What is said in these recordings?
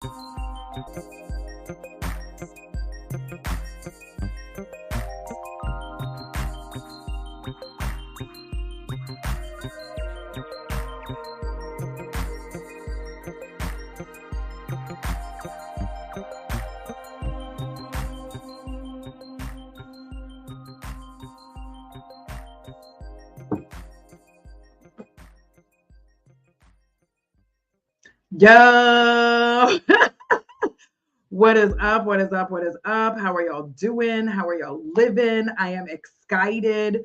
Yo, what is up? What is up? What is up? How are y'all doing? How are y'all living? I am excited.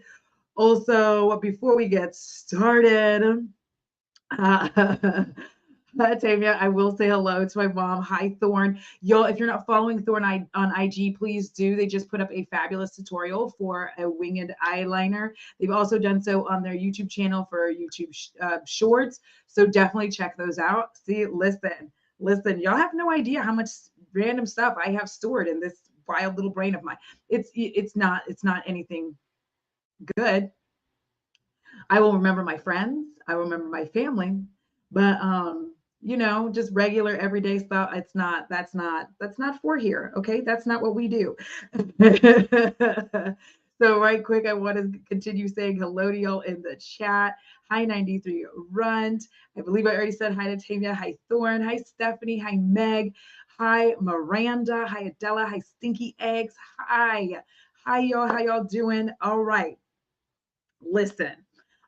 Also, before we get started, uh, Tavia, I will say hello to my mom. Hi, Thorn. Y'all, if you're not following Thorn on IG, please do. They just put up a fabulous tutorial for a winged eyeliner. They've also done so on their YouTube channel for YouTube shorts. So definitely check those out. See, listen, y'all have no idea how much random stuff I have stored in this wild little brain of mine. It's not anything good. I will remember my friends. I will remember my family, but just regular everyday stuff. That's not for here. Okay, that's not what we do. So right quick, I want to continue saying hello to y'all in the chat. Hi 93 Runt. I believe I already said hi to Tavia. Hi Thorn. Hi Stephanie. Hi Meg. Hi Miranda. Hi Adela. Hi Stinky Eggs. Hi. Hi y'all. How y'all doing? All right. Listen,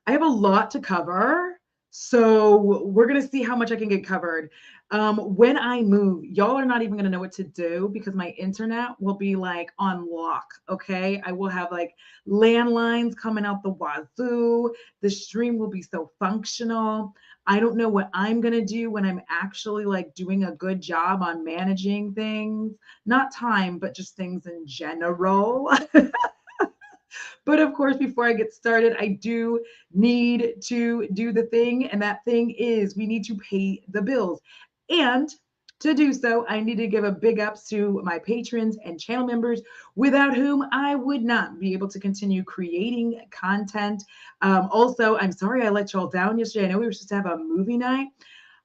I have a lot to cover. So we're going to see how much I can get covered. When I move, y'all are not even going to know what to do because my internet will be like on lock. Okay. I will have like landlines coming out the wazoo. The stream will be so functional. I don't know what I'm going to do when I'm actually like doing a good job on managing things, not time, but just things in general. But of course, before I get started, I do need to do the thing. And that thing is we need to pay the bills. And to do so, I need to give a big ups to my patrons and channel members without whom I would not be able to continue creating content. Also, I'm sorry I let y'all down yesterday. I know we were supposed to have a movie night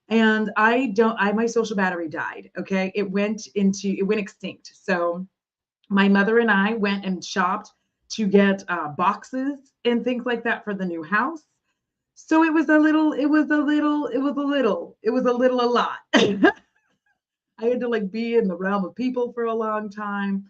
and my social battery died. Okay. It went extinct. So my mother and I went and shopped to get boxes and things like that for the new house. So it was a lot. I had to like be in the realm of people for a long time.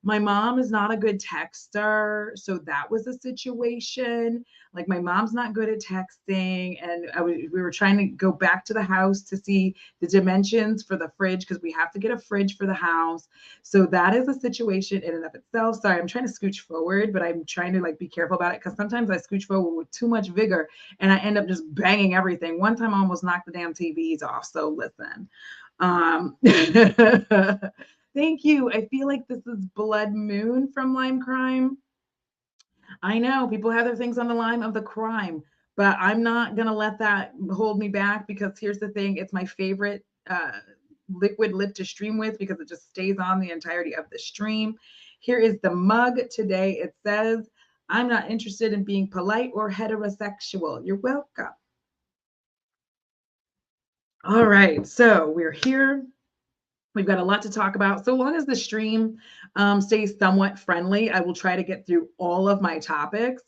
My mom is not a good texter, so that was a situation. Like my mom's not good at texting, and we were trying to go back to the house to see the dimensions for the fridge because we have to get a fridge for the house. So that is a situation in and of itself. Sorry, I'm trying to scooch forward, but I'm trying to like be careful about it because sometimes I scooch forward with too much vigor and I end up just banging everything. One time I almost knocked the damn TVs off. So listen. Thank you. I feel like this is Blood Moon from Lime Crime. I know people have their things on the line of the crime, but I'm not going to let that hold me back because here's the thing, it's my favorite liquid lip to stream with because it just stays on the entirety of the stream. Here is the mug today. It says, I'm not interested in being polite or heterosexual. You're welcome. All right, so we're here. We've got a lot to talk about. So long as the stream stays somewhat friendly, I will try to get through all of my topics.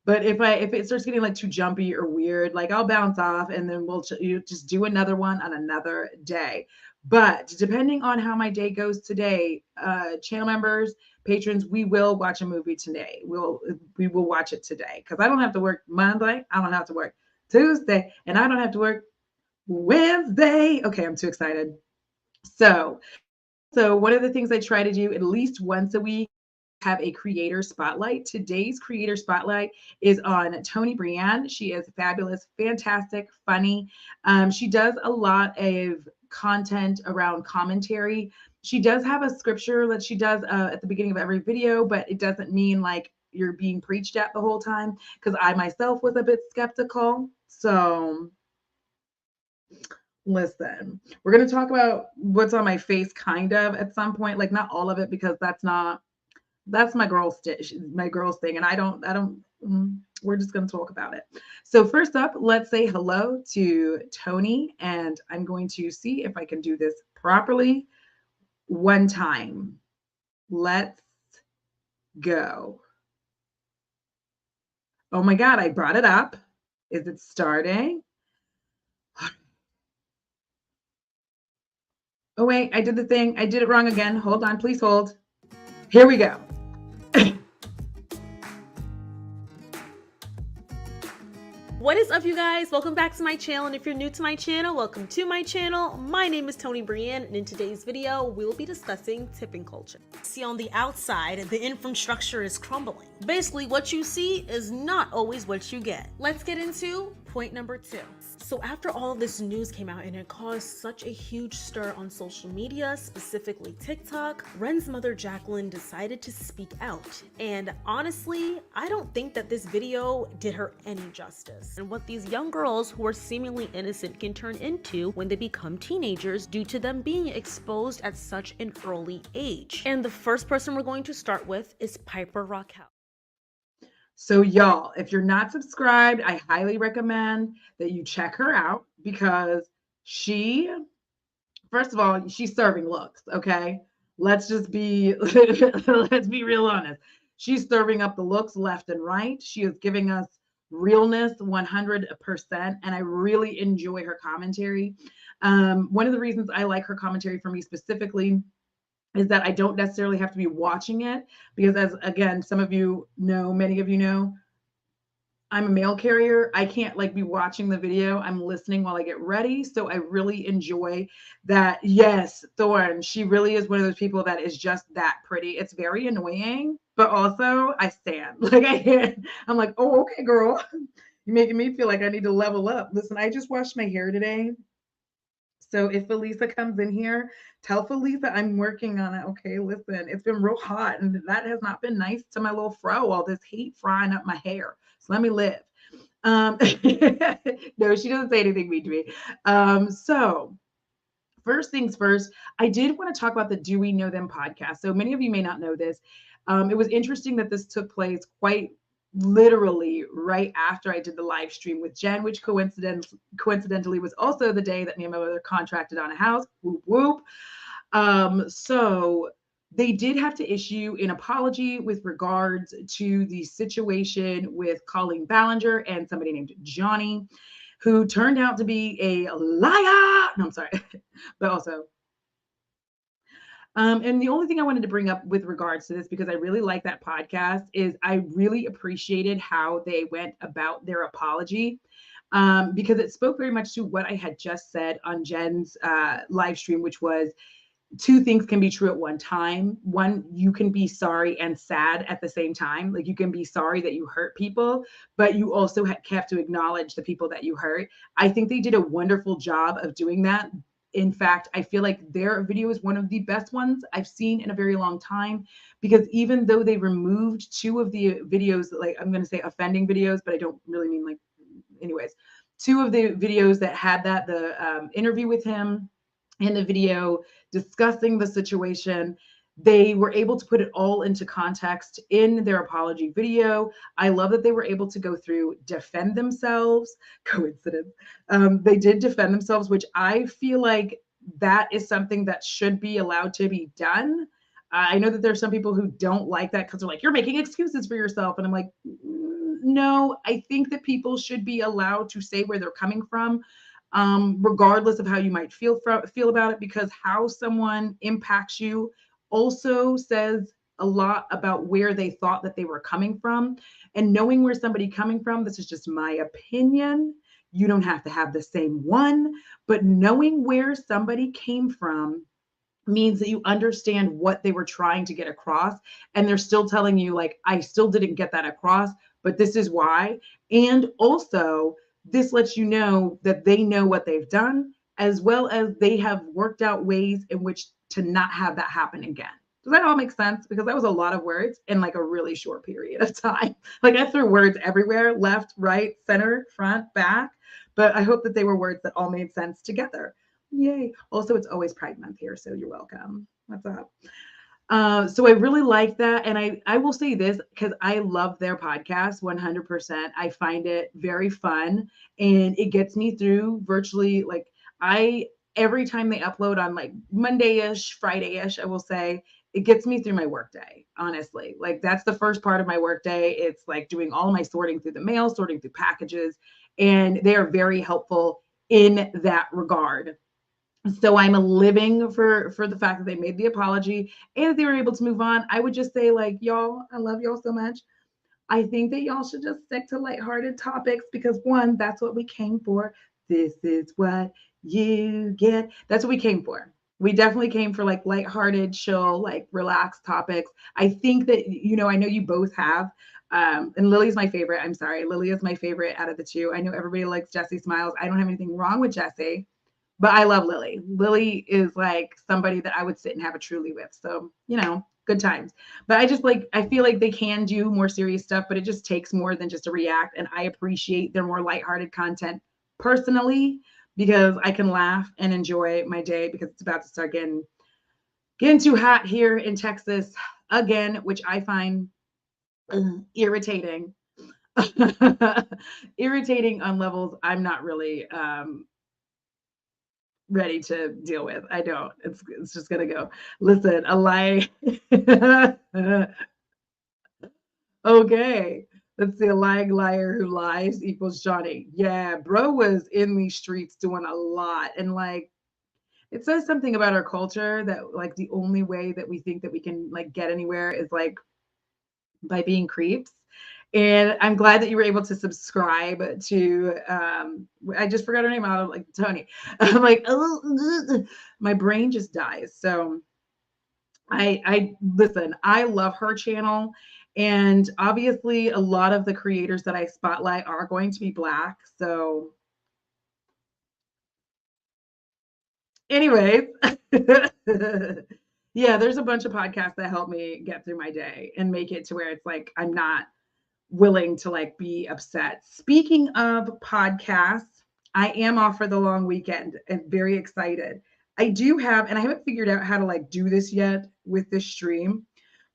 But if it starts getting like too jumpy or weird, like I'll bounce off and then we'll just do another one on another day. But depending on how my day goes today, channel members, patrons, we will watch a movie today. We will watch it today because I don't have to work Monday. I don't have to work Tuesday, and I don't have to work Wednesday. Okay, I'm too excited. So one of the things I try to do at least once a week have a creator spotlight. Today's creator spotlight is on Tony Briand. She is fabulous, fantastic, funny. She does a lot of content around commentary. She does have a scripture that she does at the beginning of every video, but it doesn't mean like you're being preached at the whole time because I myself was a bit skeptical. So listen, we're going to talk about what's on my face kind of at some point, like not all of it because that's my girl's thing and we're just going to talk about it. So first up, let's say hello to Tony, and I'm going to see if I can do this properly. One time. Let's go. Oh my God, I brought it up. Is it starting? Oh wait, I did the thing. I did it wrong again. Hold on, please hold. Here we go. What is up, you guys? Welcome back to my channel, and if you're new to my channel, welcome to my channel. My name is Tony Brienne, and in today's video, we'll be discussing tipping culture. See, on the outside, the infrastructure is crumbling. Basically, what you see is not always what you get. Let's get into point number 2. So after all of this news came out and it caused such a huge stir on social media, specifically TikTok, Ren's mother Jaclyn decided to speak out. And honestly, I don't think that this video did her any justice. And what these young girls who are seemingly innocent can turn into when they become teenagers due to them being exposed at such an early age. And the first person we're going to start with is Piper Raquel. So y'all, if you're not subscribed, I highly recommend that you check her out because first of all, she's serving looks, okay? Let's just be let's be real honest. She's serving up the looks left and right. She is giving us realness 100%, and I really enjoy her commentary. One of the reasons I like her commentary for me specifically is that I don't necessarily have to be watching it because, as again, some of you know, many of you know, I'm a mail carrier. I can't be watching the video. I'm listening while I get ready. So I really enjoy that. Yes, Thorn, she really is one of those people that is just that pretty. It's very annoying, but also I stand. I'm like, oh, okay, girl. You're making me feel like I need to level up. Listen, I just washed my hair today. So if Felisa comes in here, tell Felisa I'm working on it. Okay, listen, it's been real hot and that has not been nice to my little fro, all this heat frying up my hair. So let me live. No, she doesn't say anything mean to me. So first things first, I did want to talk about the Do We Know Them podcast. So many of you may not know this. It was interesting that this took place quite literally right after I did the live stream with Jen, which coincidentally was also the day that me and my mother contracted on a house. Whoop, whoop. So they did have to issue an apology with regards to the situation with Colleen Ballinger and somebody named Johnny, who turned out to be a liar. No, I'm sorry. But also, and the only thing I wanted to bring up with regards to this, because I really like that podcast, is I really appreciated how they went about their apology, because it spoke very much to what I had just said on Jen's live stream, which was two things can be true at one time. One, you can be sorry and sad at the same time. Like you can be sorry that you hurt people, but you also have to acknowledge the people that you hurt. I think they did a wonderful job of doing that. In fact, I feel like their video is one of the best ones I've seen in a very long time, because even though they removed two of the videos, like I'm going to say offending videos, but I don't really mean anyways, two of the videos that had the interview with him and the video discussing the situation, they were able to put it all into context in their apology video. I love that they were able to go through, defend themselves. Coincidence. They did defend themselves, which I feel like that is something that should be allowed to be done. I know that there's some people who don't like that because they're like, you're making excuses for yourself. And I'm like, no, I think that people should be allowed to say where they're coming from, regardless of how you might feel about it, because how someone impacts you also says a lot about where they thought that they were coming from. And knowing where somebody coming from, this is just my opinion. You don't have to have the same one, but knowing where somebody came from means that you understand what they were trying to get across, and they're still telling you like, I still didn't get that across, but this is why. And also this lets you know that they know what they've done, as well as they have worked out ways in which to not have that happen again. Does that all make sense? Because that was a lot of words in like a really short period of time. Like I threw words everywhere, left, right, center, front, back, but I hope that they were words that all made sense together. Yay. Also, it's always Pride Month here, so you're welcome. What's up? So I really like that. And I will say this, because I love their podcast 100%. I find it very fun and it gets me through virtually, like, I every time they upload on like Monday-ish, Friday-ish, I will say, it gets me through my workday, honestly. Like that's the first part of my workday. It's like doing all my sorting through the mail, sorting through packages, and they are very helpful in that regard. So I'm living for the fact that they made the apology and that they were able to move on. I would just say, like, y'all, I love y'all so much. I think that y'all should just stick to lighthearted topics because one, that's what we came for. This is what you get. That's what we came for. We definitely came for like lighthearted, chill, like relaxed topics. I think that, I know you both have. And Lily's my favorite. I'm sorry. Lily is my favorite out of the two. I know everybody likes Jessie Smiles. I don't have anything wrong with Jessie, but I love Lily. Lily is like somebody that I would sit and have a truly with. So, good times. But I feel like they can do more serious stuff, but it just takes more than just a react. And I appreciate their more lighthearted content personally because I can laugh and enjoy my day because it's about to start getting too hot here in Texas again, which I find irritating. Irritating on levels I'm not really ready to deal with. I don't. It's just gonna go. Listen, a lie. Okay. Let's see, a lying liar who lies equals Johnny. Yeah, bro was in these streets doing a lot. And like it says something about our culture that like the only way that we think that we can like get anywhere is like by being creeps. And I'm glad that you were able to subscribe to I just forgot her name out of like Tony. I'm like, oh, my brain just dies. So I listen, I love her channel. And obviously a lot of the creators that I spotlight are going to be Black. So anyways, yeah, there's a bunch of podcasts that help me get through my day and make it to where it's like I'm not willing to like be upset. Speaking of podcasts, I am off for the long weekend and very excited. I do have, and I haven't figured out how to like do this yet with this stream,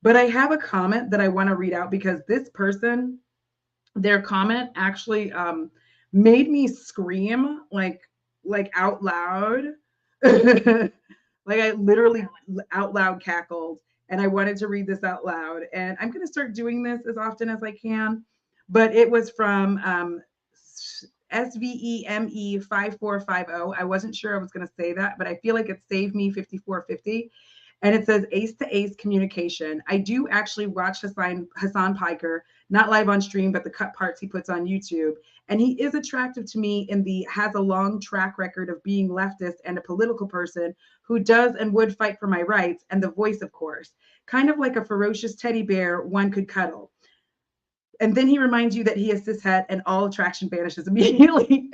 but I have a comment that I want to read out because this person, their comment actually made me scream like out loud. Like I literally out loud cackled and I wanted to read this out loud. And I'm going to start doing this as often as I can. But it was from SVEME 5450. I wasn't sure I was going to say that, but I feel like it's Save Me 5450. And it says Ace to Ace communication. I do actually watch Hassan Piker, not live on stream, but the cut parts he puts on YouTube. And he is attractive to me has a long track record of being leftist and a political person who does and would fight for my rights, and the voice, of course, kind of like a ferocious teddy bear one could cuddle. And then he reminds you that he is cishet and all attraction vanishes immediately.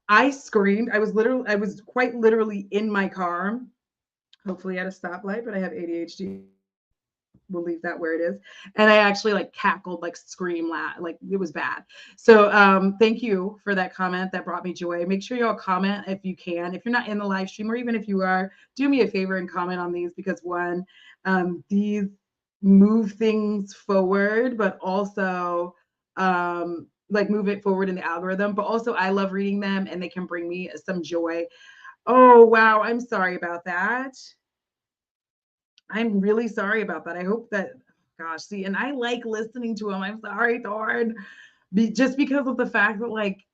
I screamed. I was quite literally in my car, hopefully at a stoplight, but I have ADHD. We'll leave that where it is. And I actually like cackled, like scream, like it was bad. So thank you for that comment. That brought me joy. Make sure y'all comment if you can. If you're not in the live stream, or even if you are, do me a favor and comment on these because one, these move things forward, but also like move it forward in the algorithm. But also I love reading them and they can bring me some joy. Oh, wow. I'm sorry about that. I'm really sorry about that. I hope that, gosh, see, and I like listening to him. I'm sorry, Thorn, just because of the fact that like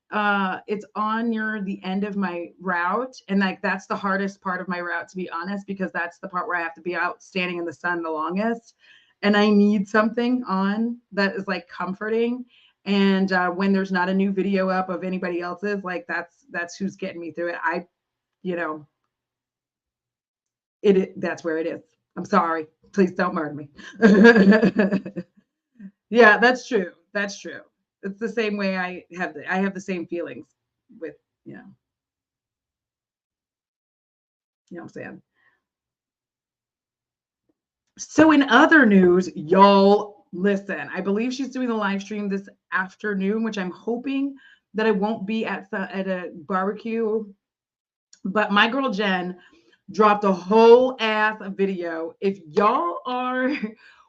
it's on near the end of my route, and like that's the hardest part of my route, to be honest, because that's the part where I have to be out standing in the sun the longest, and I need something on that is like comforting. And when there's not a new video up of anybody else's, like that's who's getting me through it. You know, that's where it is. I'm sorry. Please don't murder me. Yeah, that's true. That's true. It's the same way I have the same feelings with, you know what I'm saying? So in other news, y'all, listen, I believe she's doing the live stream this afternoon, which I'm hoping that I won't be at a barbecue. But my girl Jen dropped a whole ass video. If y'all are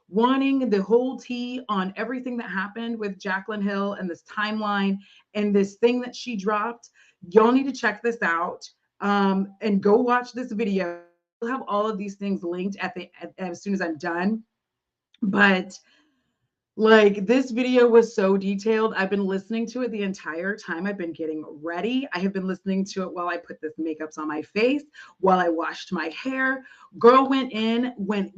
wanting the whole tea on everything that happened with Jaclyn Hill and this timeline and this thing that she dropped, Y'all need to check this out, and go watch this video. I'll have all of these things linked as soon as I'm done. But like, this video was so detailed. I've been listening to it the entire time I've been getting ready. I have been listening to it while I put this makeups on my face, while I washed my hair. Girl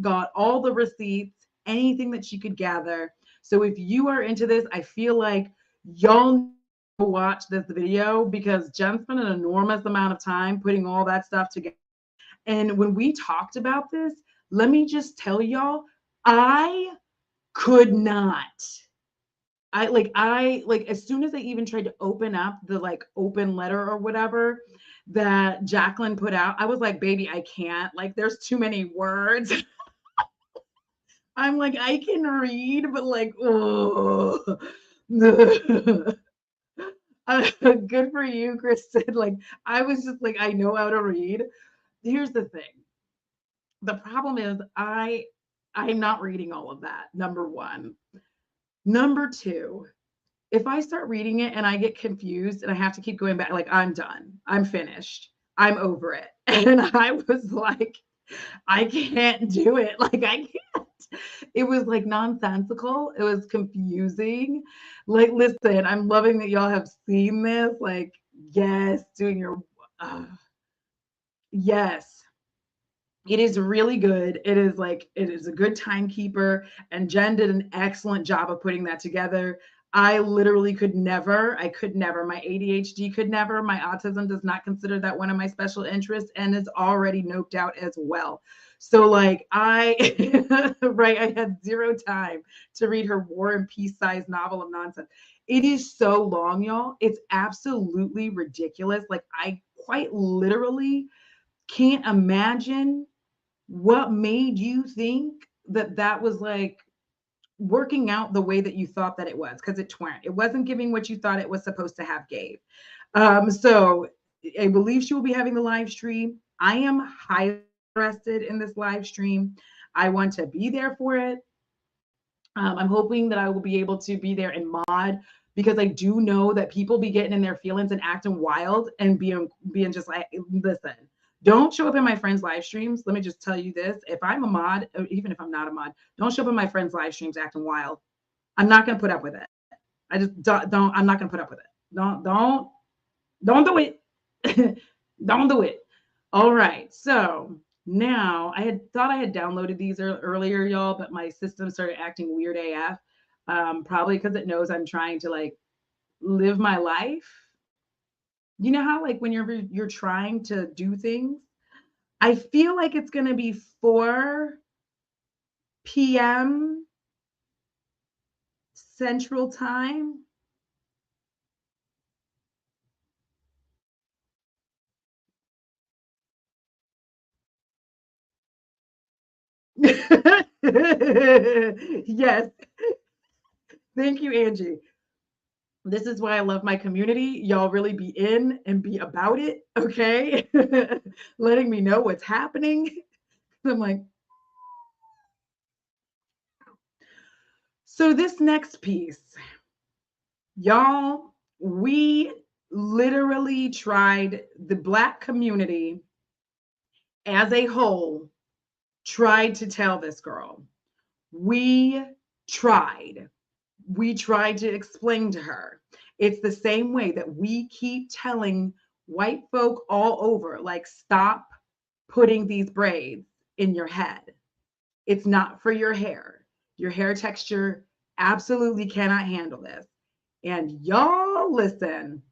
got all the receipts, anything that she could gather. So if you are into this, I feel like y'all need to watch this video, because Jen spent an enormous amount of time putting all that stuff together. And when we talked about this, let me just tell y'all, I could not. I as soon as I even tried to open up the like open letter or whatever that Jaclyn put out, I was like, baby, I can't. Like, there's too many words. I'm like, I can read, but like, oh. Good for you, Kristen. Like, I was just like, I know how to read. Here's the thing. The problem is I'm not reading all of that, number one. Number two, if I start reading it and I get confused and I have to keep going back, like, I'm done. I'm finished. I'm over it. And I was like, I can't do it. Like, I can't. It was like nonsensical. It was confusing. Like, listen, I'm loving that y'all have seen this. Like, yes, doing your, yes. It is really good. It is a good timekeeper, and Jen did an excellent job of putting that together. I literally could never, my ADHD could never, my autism does not consider that one of my special interests, and is already noped out as well. So like right, I had zero time to read her War and Peace size novel of nonsense. It is so long, y'all. It's absolutely ridiculous. Like, I quite literally can't imagine what made you think that that was like working out the way that you thought that it was, because it wasn't giving what you thought it was supposed to have gave. So I believe she will be having the live stream. I am highly interested in this live stream. I want to be there for it. I'm hoping that I will be able to be there in mod, because I do know that people be getting in their feelings and acting wild and being just like, listen, don't show up in my friends' live streams. Let me just tell you this. If I'm a mod, or even if I'm not a mod, don't show up in my friends' live streams acting wild. I'm not going to put up with it. I just don't, I'm not going to put up with it. Don't do it. Don't do it. All right. So now I had thought I had downloaded these earlier, y'all, but my system started acting weird AF. Probably because it knows I'm trying to like live my life. You know how like when you're trying to do things, I feel like it's going to be 4 p.m. Central Time. Yes. Thank you, Angie. This is why I love my community. Y'all really be in and be about it, okay? Letting me know what's happening. I'm like, so this next piece, y'all, we literally tried, the Black community as a whole tried to tell this girl. We tried. We tried to explain to her. It's the same way that we keep telling white folk all over, like, stop putting these braids in your head. It's not for your hair. Your hair texture absolutely cannot handle this. And y'all listen.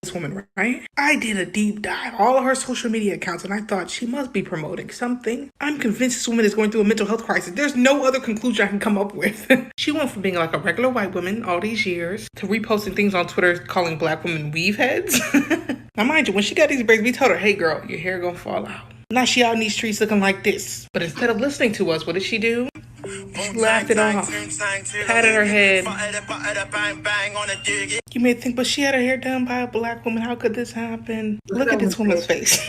This woman, right? I did a deep dive, all of her social media accounts, and I thought she must be promoting something. I'm convinced this woman is going through a mental health crisis. There's no other conclusion I can come up with. She went from being like a regular white woman all these years to reposting things on Twitter calling Black women weave heads. Now, mind you, when she got these braids, we told her, hey girl, your hair gonna fall out. Now she out in these streets looking like this. But instead of listening to us, what did she do? She laughed it off, patted her head. You may think, but she had her hair done by a Black woman. How could this happen? Look at this woman's face.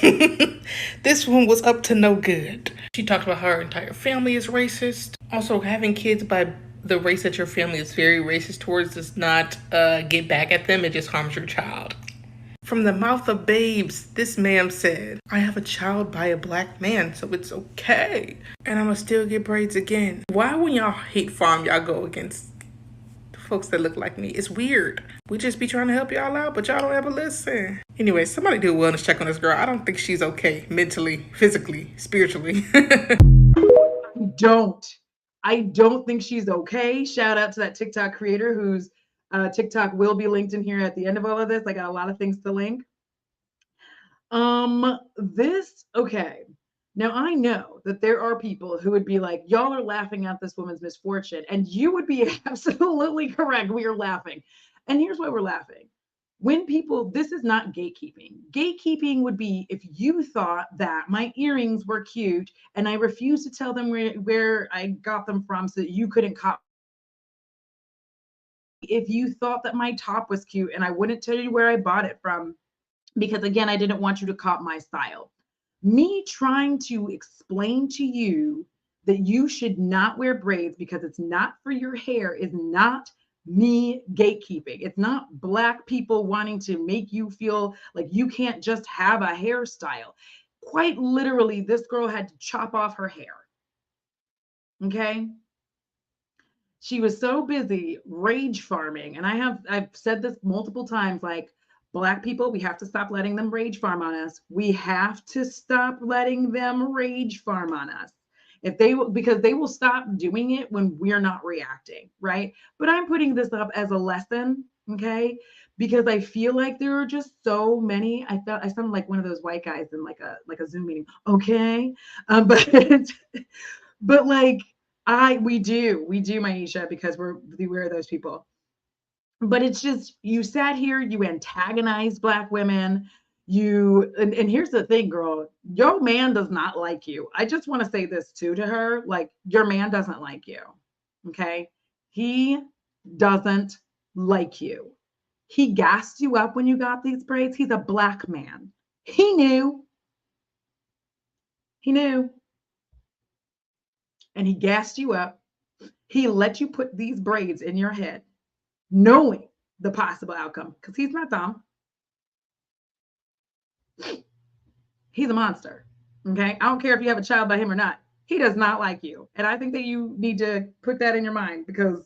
This woman was up to no good. She talked about her entire family is racist. Also, having kids by the race that your family is very racist towards does not get back at them. It just harms your child. From the mouth of babes, this ma'am said, I have a child by a black man, so it's okay. And I'ma still get braids again. Why when y'all hate farm, y'all go against folks that look like me? It's weird. We just be trying to help y'all out, but y'all don't ever listen. Anyway, somebody do a wellness check on this girl. I don't think she's okay mentally, physically, spiritually. I don't think she's okay. Shout out to that TikTok creator whose TikTok will be linked in here at the end of all of this. I got a lot of things to link. Okay. Now I know that there are people who would be like, y'all are laughing at this woman's misfortune, and you would be absolutely correct. We are laughing. And here's why we're laughing. When people, this is not gatekeeping. Gatekeeping would be if you thought that my earrings were cute and I refused to tell them where I got them from so that you couldn't cop. If you thought that my top was cute and I wouldn't tell you where I bought it from, because again, I didn't want you to cop my style. Me trying to explain to you that you should not wear braids because it's not for your hair is not me gatekeeping. It's not Black people wanting to make you feel like you can't just have a hairstyle. Quite literally, this girl had to chop off her hair. Okay. She was so busy rage farming. And I've said this multiple times, like, Black people, we have to stop letting them rage farm on us. We have to stop letting them rage farm on us. Because they will stop doing it when we're not reacting, right? But I'm putting this up as a lesson, okay? Because I feel like there are just so many. I sounded like one of those white guys in like a Zoom meeting, okay? But but like we do, Maisha, because we're those people. But it's just, you sat here, you antagonized Black women. And here's the thing, girl, your man does not like you. I just want to say this too to her, like, your man doesn't like you. Okay. He doesn't like you. He gassed you up when you got these braids. He's a Black man. He knew. And he gassed you up. He let you put these braids in your head, knowing the possible outcome, because he's not dumb. He's a monster. Okay. I don't care if you have a child by him or not. He does not like you. And I think that you need to put that in your mind, because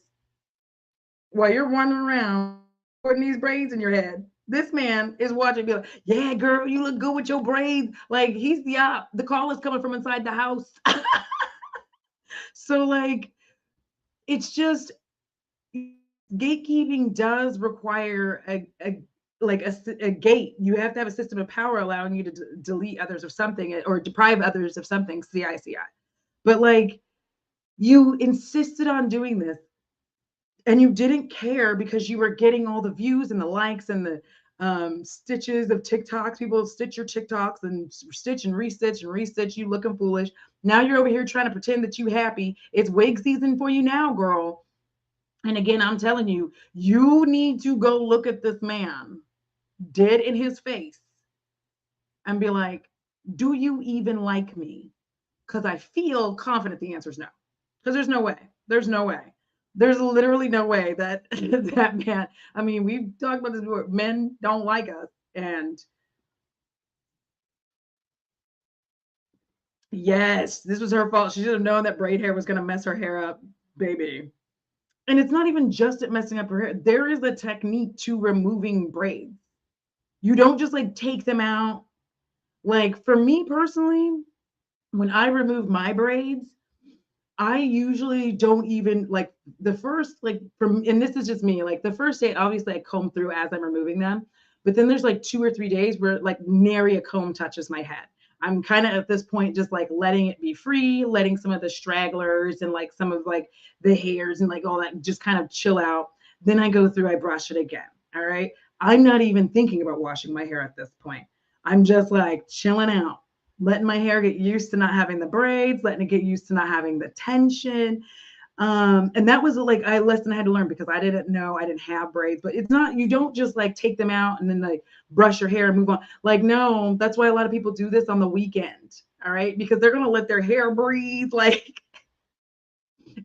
while you're wandering around putting these braids in your head, this man is watching, be like, yeah, girl, you look good with your braids. Like, he's the call is coming from inside the house. So like, it's just, gatekeeping does require a gate. You have to have a system of power allowing you to delete others of something or deprive others of something, CICI. But like, you insisted on doing this and you didn't care because you were getting all the views and the likes and the stitches of TikToks. People stitch your TikToks and stitch and restitch, you looking foolish. Now you're over here trying to pretend that you happy. It's wig season for you now, girl. And again, I'm telling you, you need to go look at this man dead in his face and be like, do you even like me? Because I feel confident the answer is no. Because there's no way. There's literally no way that that man, I mean, we've talked about this before. Men don't like us. And yes, this was her fault. She should have known that braid hair was going to mess her hair up, baby. And it's not even just at messing up her hair. There is a technique to removing braids. You don't just like take them out. Like, for me personally, when I remove my braids, I usually don't even like the first, like, and this is just me, like the first day, obviously I comb through as I'm removing them, but then there's like 2 or 3 days where like nary a comb touches my head. I'm kind of at this point just like letting it be free, letting some of the stragglers and like some of like the hairs and like all that just kind of chill out. Then I go through, I brush it again. All right. I'm not even thinking about washing my hair at this point. I'm just like chilling out, letting my hair get used to not having the braids, letting it get used to not having the tension. And that was like a lesson I had to learn, because I didn't know I didn't have braids. But it's not, you don't just like take them out and then like brush your hair and move on. Like, no, that's why a lot of people do this on the weekend. All right. Because they're going to let their hair breathe. Like,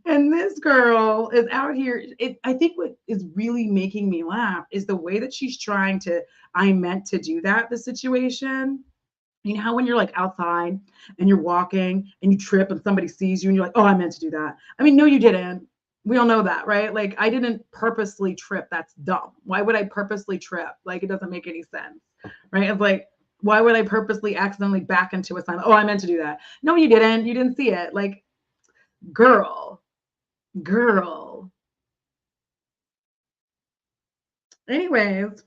And this girl is out here. I think what is really making me laugh is the way that she's trying to, I meant to do that, the situation. You know how when you're like outside and you're walking and you trip and somebody sees you and you're like, oh, I meant to do that. I mean, no, you didn't. We all know that, right? Like, I didn't purposely trip. That's dumb. Why would I purposely trip? Like, it doesn't make any sense, right? It's like, why would I purposely accidentally back into a sign? Oh, I meant to do that. No, you didn't. You didn't see it. Like, girl. Anyways,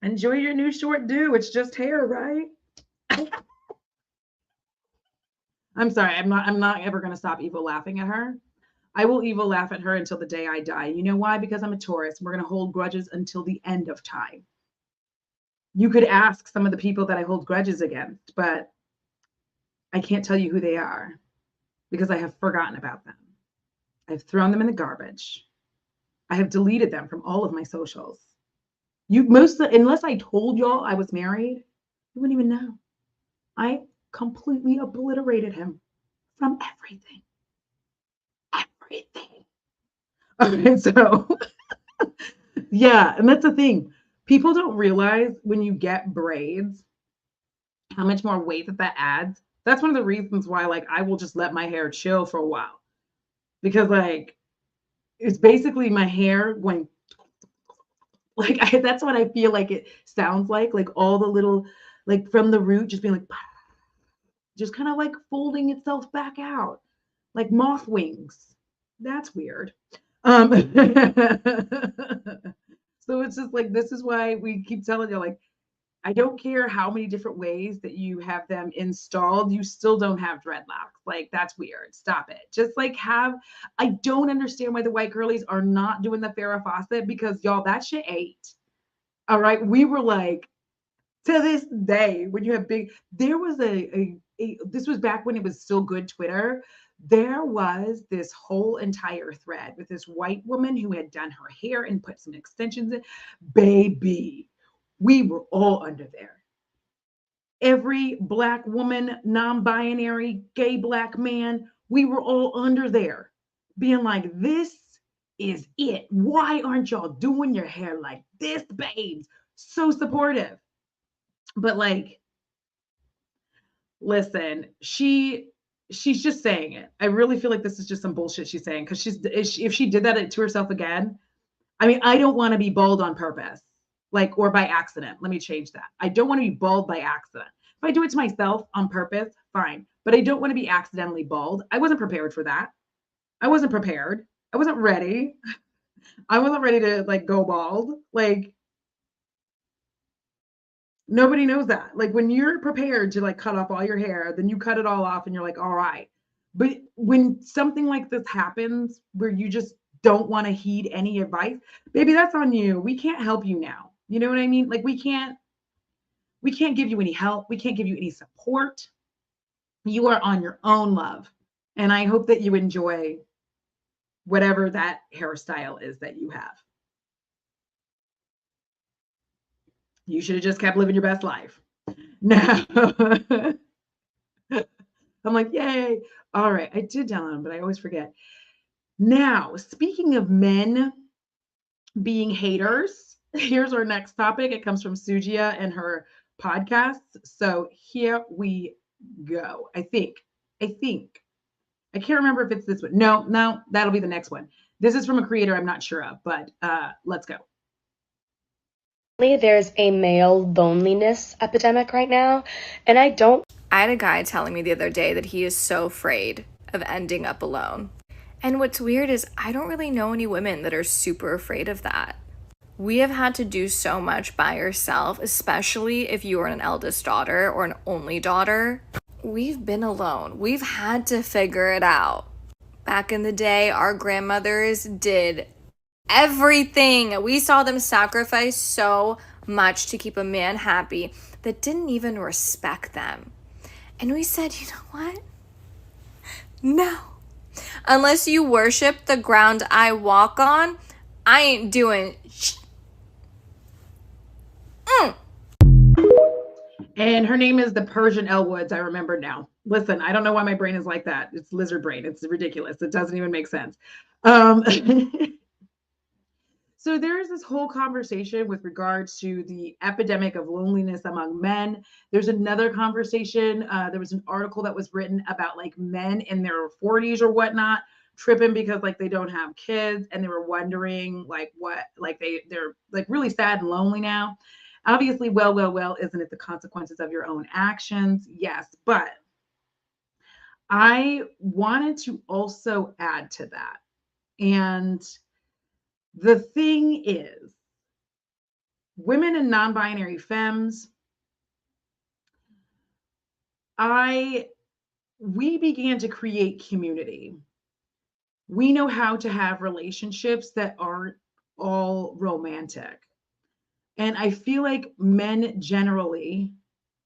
enjoy your new short do. It's just hair, right? I'm sorry. I'm not ever going to stop evil laughing at her. I will evil laugh at her until the day I die. You know why? Because I'm a Taurus. We're going to hold grudges until the end of time. You could ask some of the people that I hold grudges against, but I can't tell you who they are because I have forgotten about them. I've thrown them in the garbage. I have deleted them from all of my socials. Unless I told y'all I was married, you wouldn't even know. I completely obliterated him from everything. Okay, so yeah, and that's the thing. People don't realize when you get braids, how much more weight that adds. That's one of the reasons why, like, I will just let my hair chill for a while. Because, like, it's basically my hair going, like, that's what I feel like it sounds like all the little, like, from the root, just being like, just kind of like folding itself back out, like moth wings. That's weird. So it's just like, this is why we keep telling you, like, I don't care how many different ways that you have them installed, you still don't have dreadlocks. Like, that's weird. Stop it. Just like I don't understand why the white girlies are not doing the Farrah Fawcett, because y'all, that shit ate. All right. We were like, to this day, when you have there was this was back when it was still good Twitter. There was this whole entire thread with this white woman who had done her hair and put some extensions in. Baby, we were all under there. Every Black woman, non-binary, gay Black man, we were all under there being like, this is it. Why aren't y'all doing your hair like this, babes? So supportive. But, like, listen, she's just saying it. I really feel like this is just some bullshit she's saying, because if she did that to herself again, I mean, I don't want to be bald on purpose, like, or by accident. Let me change that. I don't want to be bald by accident. If I do it to myself on purpose, fine. But I don't want to be accidentally bald. I wasn't prepared for that. I wasn't prepared. I wasn't ready. I wasn't ready to, like, go bald. Like, nobody knows that. Like, when you're prepared to, like, cut off all your hair, then you cut it all off and you're like, all right. But when something like this happens where you just don't want to heed any advice, baby, that's on you. We can't help you now. You know what I mean? Like, we can't give you any help. We can't give you any support. You are on your own, love. And I hope that you enjoy whatever that hairstyle is that you have. You should have just kept living your best life. No. I'm like, yay. All right. I did download them, but I always forget. Now, speaking of men being haters, here's our next topic. It comes from Sujia and her podcast. So here we go. I think. I can't remember if it's this one. No, that'll be the next one. This is from a creator I'm not sure of, but let's go. There's a male loneliness epidemic right now, and I had a guy telling me the other day that he is so afraid of ending up alone. And what's weird is I don't really know any women that are super afraid of that. We have had to do so much by yourself, especially if you are an eldest daughter or an only daughter. We've been alone. We've had to figure it out. Back in the day, our grandmothers did everything. We saw them sacrifice so much to keep a man happy that didn't even respect them. And we said, you know what? No. Unless you worship the ground I walk on, I ain't doing And her name is the Persian Elwoods. I remember now. Listen, I don't know why my brain is like that. It's lizard brain. It's ridiculous. It doesn't even make sense. Um, so there is this whole conversation with regards to the epidemic of loneliness among men. There's another conversation. There was an article that was written about like men in their 40s or whatnot tripping because like they don't have kids and they were wondering like what like they're like really sad and lonely now. Obviously, well, isn't it the consequences of your own actions? Yes, but I wanted to also add to that. And the thing is, women and non-binary femmes, we began to create community. We know how to have relationships that aren't all romantic. And I feel like men generally,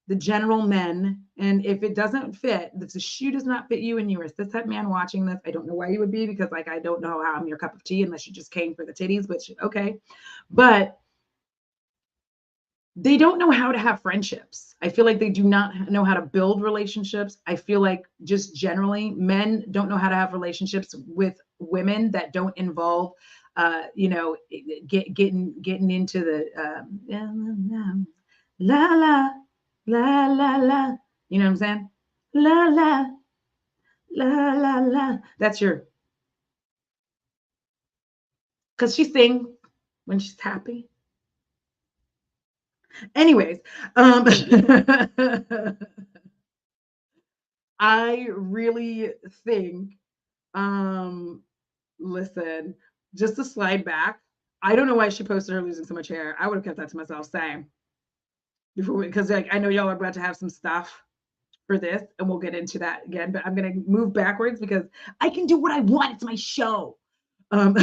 the general men, and if it doesn't fit, if the shoe does not fit you and you're a cishet man watching this, I don't know why you would be, because like I don't know how I'm your cup of tea unless you just came for the titties, which okay. But they don't know how to have friendships. I feel like they do not know how to build relationships. I feel like just generally men don't know how to have relationships with women that don't involve getting into the la la la la la. You know what I'm saying? La la la la la. That's your because she sings when she's happy. Anyways, I really think, um, listen, just to slide back, I don't know why she posted her losing so much hair. I would have kept that to myself, same. Before because like I know y'all are about to have some stuff for this, and we'll get into that again. But I'm gonna move backwards because I can do what I want. It's my show. An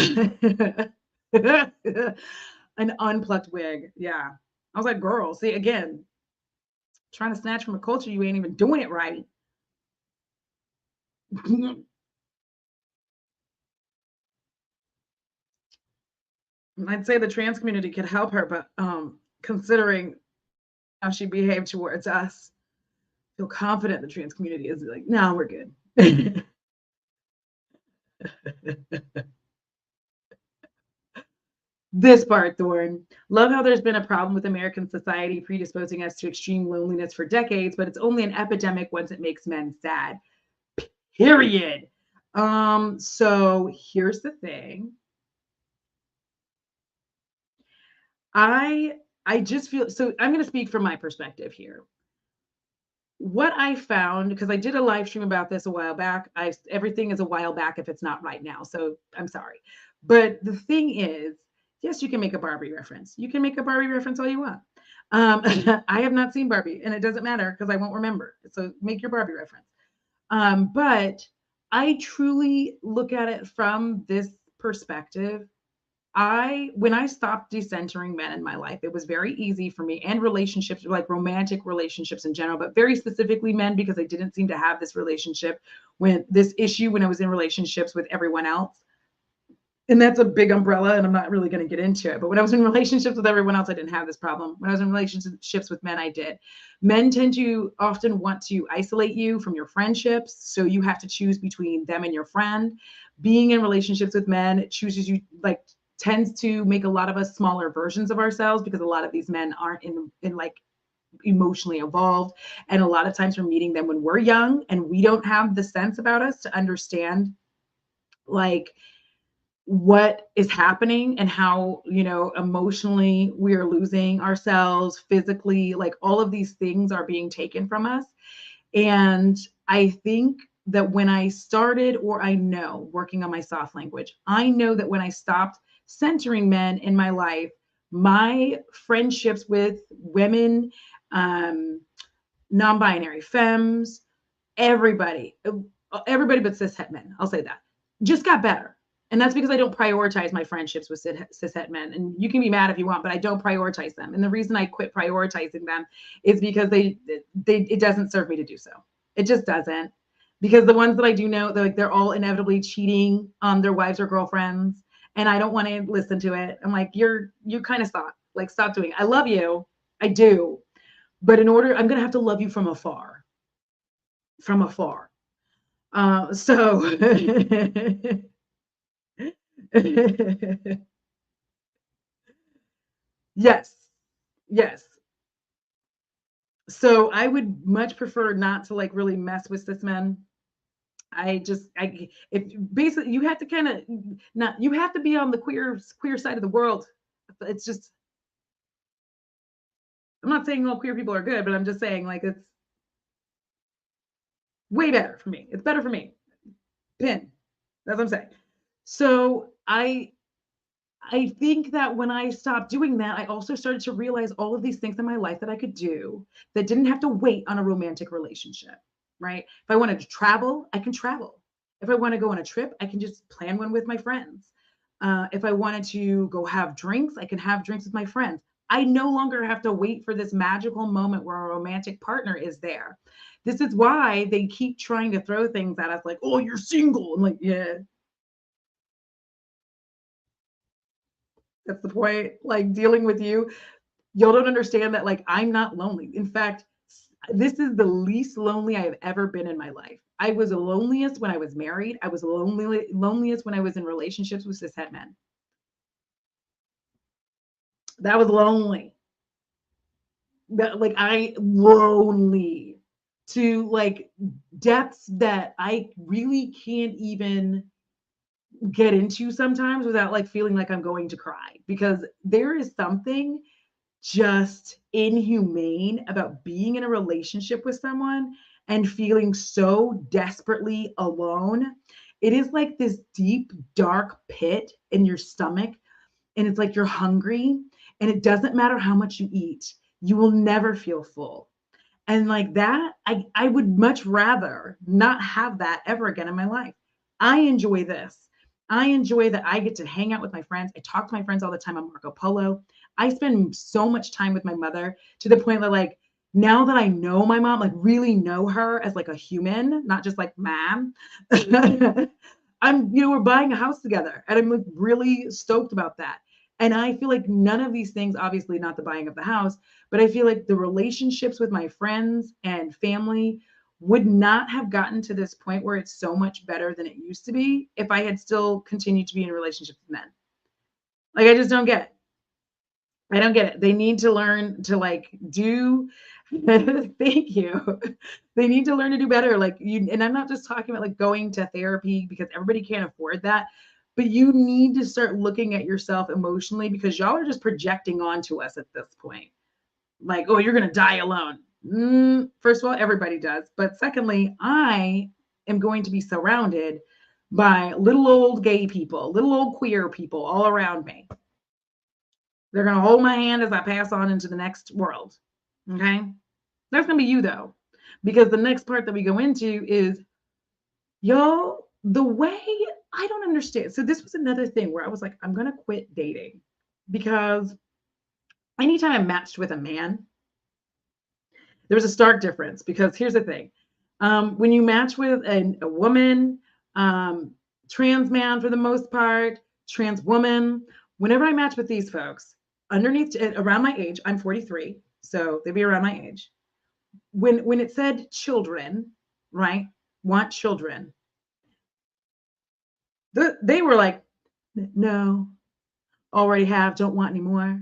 unplucked wig. Yeah. I was like, girl, see again, trying to snatch from a culture you ain't even doing it right. I'd say the trans community could help her, but considering how she behaved towards us, I feel confident the trans community is like, no, we're good. This part, Thorn. Love how there's been a problem with American society predisposing us to extreme loneliness for decades, but it's only an epidemic once it makes men sad. Period. So here's the thing. I just feel so I'm going to speak from my perspective here. What I found, because I did a live stream about this a while back. Everything is a while back if it's not right now. So I'm sorry. But the thing is, yes, you can make a Barbie reference. You can make a Barbie reference all you want. I have not seen Barbie, and it doesn't matter because I won't remember. So make your Barbie reference. But I truly look at it from this perspective. When I stopped decentering men in my life, it was very easy for me, and relationships, like romantic relationships in general, but very specifically men, because I didn't seem to have this issue when I was in relationships with everyone else. And that's a big umbrella, and I'm not really going to get into it. But when I was in relationships with everyone else, I didn't have this problem. When I was in relationships with men, I did. Men tend to often want to isolate you from your friendships. So you have to choose between them and your friend. Being in relationships with men tends to make a lot of us smaller versions of ourselves, because a lot of these men aren't in like emotionally evolved. And a lot of times we're meeting them when we're young and we don't have the sense about us to understand like what is happening and how, emotionally we are losing ourselves, physically, like all of these things are being taken from us. And I think that when I started, or I know, working on my soft language, I know that when I stopped centering men in my life, my friendships with women, non-binary femmes, everybody but cishet men, I'll say that, just got better. And that's because I don't prioritize my friendships with cishet men. And you can be mad if you want, but I don't prioritize them. And the reason I quit prioritizing them is because it doesn't serve me to do so. It just doesn't. Because the ones that I do know, they're all inevitably cheating on their wives or girlfriends. And I don't want to listen to it. I'm like, you kind of stop doing it. I love you. I do. But in order, I'm going to have to love you from afar, from afar. So yes, yes. So I would much prefer not to like really mess with cis men. If basically you have to kind of not, you have to be on the queer side of the world. It's just, I'm not saying all queer people are good, but I'm just saying like it's way better for me. It's better for me. Pin. That's what I'm saying. So I think that when I stopped doing that, I also started to realize all of these things in my life that I could do that didn't have to wait on a romantic relationship, right? If I wanted to travel, I can travel. If I want to go on a trip, I can just plan one with my friends. If I wanted to go have drinks, I can have drinks with my friends. I no longer have to wait for this magical moment where a romantic partner is there. This is why they keep trying to throw things at us like, oh, you're single. I'm like, yeah, that's the point. Like dealing with you, y'all don't understand that like I'm not lonely. In fact, this is the least lonely I have ever been in my life. I was the loneliest when I was married. I was loneliest when I was in relationships with cishet men. That was lonely. That like I lonely to like depths that I really can't even get into sometimes without like feeling like I'm going to cry, because there is something just inhumane about being in a relationship with someone and feeling so desperately alone. It is like this deep, dark pit in your stomach. And it's like you're hungry, and it doesn't matter how much you eat, you will never feel full. And like that, I would much rather not have that ever again in my life. I enjoy this. I enjoy that I get to hang out with my friends. I talk to my friends all the time on Marco Polo. I spend so much time with my mother to the point that like now that I know my mom, like really know her as like a human, not just like ma'am. We're buying a house together, and I'm like really stoked about that. And I feel like none of these things, obviously not the buying of the house, but I feel like the relationships with my friends and family would not have gotten to this point where it's so much better than it used to be if I had still continued to be in relationships with men. Like, I just don't get it. I don't get it. They need to learn to like do thank you. They need to learn to do better. Like you, and I'm not just talking about like going to therapy because everybody can't afford that, but you need to start looking at yourself emotionally, because y'all are just projecting onto us at this point. Like, oh, you're gonna die alone. First of all, everybody does. But secondly, I am going to be surrounded by little old gay people, little old queer people all around me. They're going to hold my hand as I pass on into the next world. Okay. That's going to be you, though, because the next part that we go into is, y'all, the way I don't understand. So, this was another thing where I was like, I'm going to quit dating, because anytime I matched with a man, there was a stark difference. Because here's the thing, when you match with a woman, trans man for the most part, trans woman, whenever I match with these folks, underneath around my age, I'm 43, so they'd be around my age. When it said children, right, want children, they were like, no, already have, don't want anymore,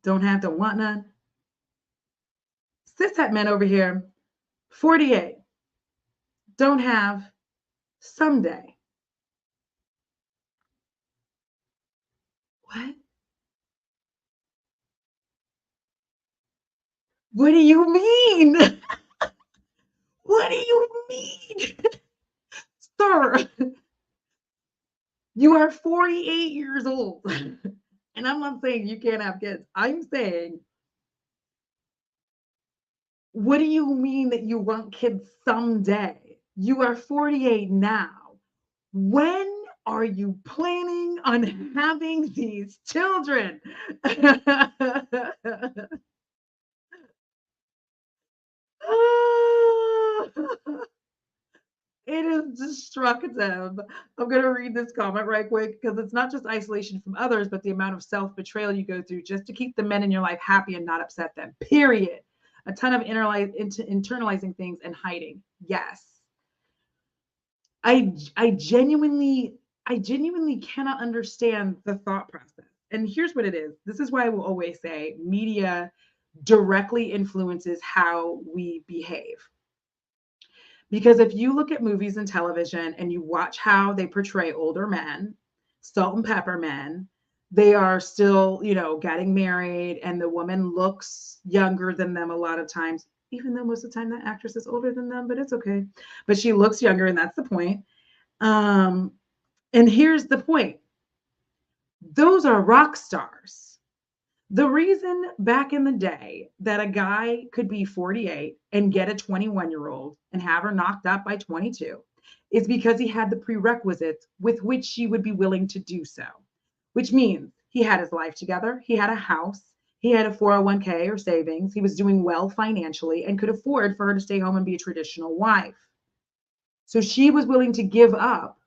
don't have, don't want none. Cishet men over here, 48, don't have, someday. What? What do you mean? What do you mean? Sir, you are 48 years old. And I'm not saying you can't have kids. I'm saying, what do you mean that you want kids someday? You are 48 now. When are you planning on having these children? It is destructive. I'm going to read this comment right quick because it's not just isolation from others, but the amount of self betrayal you go through just to keep the men in your life happy and not upset them. Period. A ton of internalizing things and hiding. Yes. I genuinely cannot understand the thought process. And here's what it is. This is why I will always say media directly influences how we behave. Because if you look at movies and television and you watch how they portray older men, salt and pepper men, they are still, getting married and the woman looks younger than them a lot of times, even though most of the time that actress is older than them, but it's okay. But she looks younger and that's the point. And here's the point. Those are rock stars. The reason back in the day that a guy could be 48 and get a 21-year-old and have her knocked up by 22 is because he had the prerequisites with which she would be willing to do so, which means he had his life together, he had a house, he had a 401k or savings, he was doing well financially and could afford for her to stay home and be a traditional wife. So she was willing to give up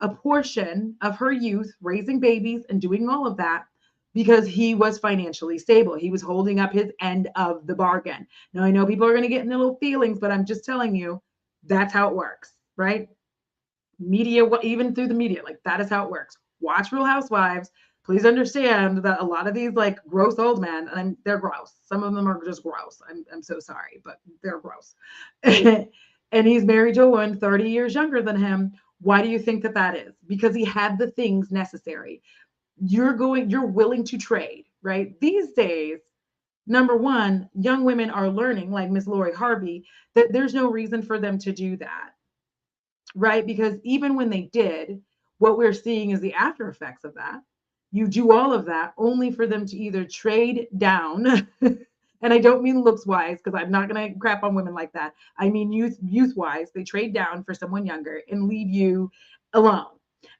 a portion of her youth, raising babies and doing all of that because he was financially stable. He was holding up his end of the bargain. Now, I know people are going to get in their little feelings, but I'm just telling you, that's how it works, right? Media, even through the media, like that is how it works. Watch Real Housewives. Please understand that a lot of these like gross old men, and they're gross. Some of them are just gross. I'm so sorry, but they're gross. And he's married to a woman 30 years younger than him. Why do you think that is? Because he had the things necessary. You're willing to trade, right? These days, number one, young women are learning, like Miss Lori Harvey, that there's no reason for them to do that, right? Because even when they did, what we're seeing is the after effects of that. You do all of that only for them to either trade down, and I don't mean looks wise, because I'm not going to crap on women like that. I mean youth wise, they trade down for someone younger and leave you alone.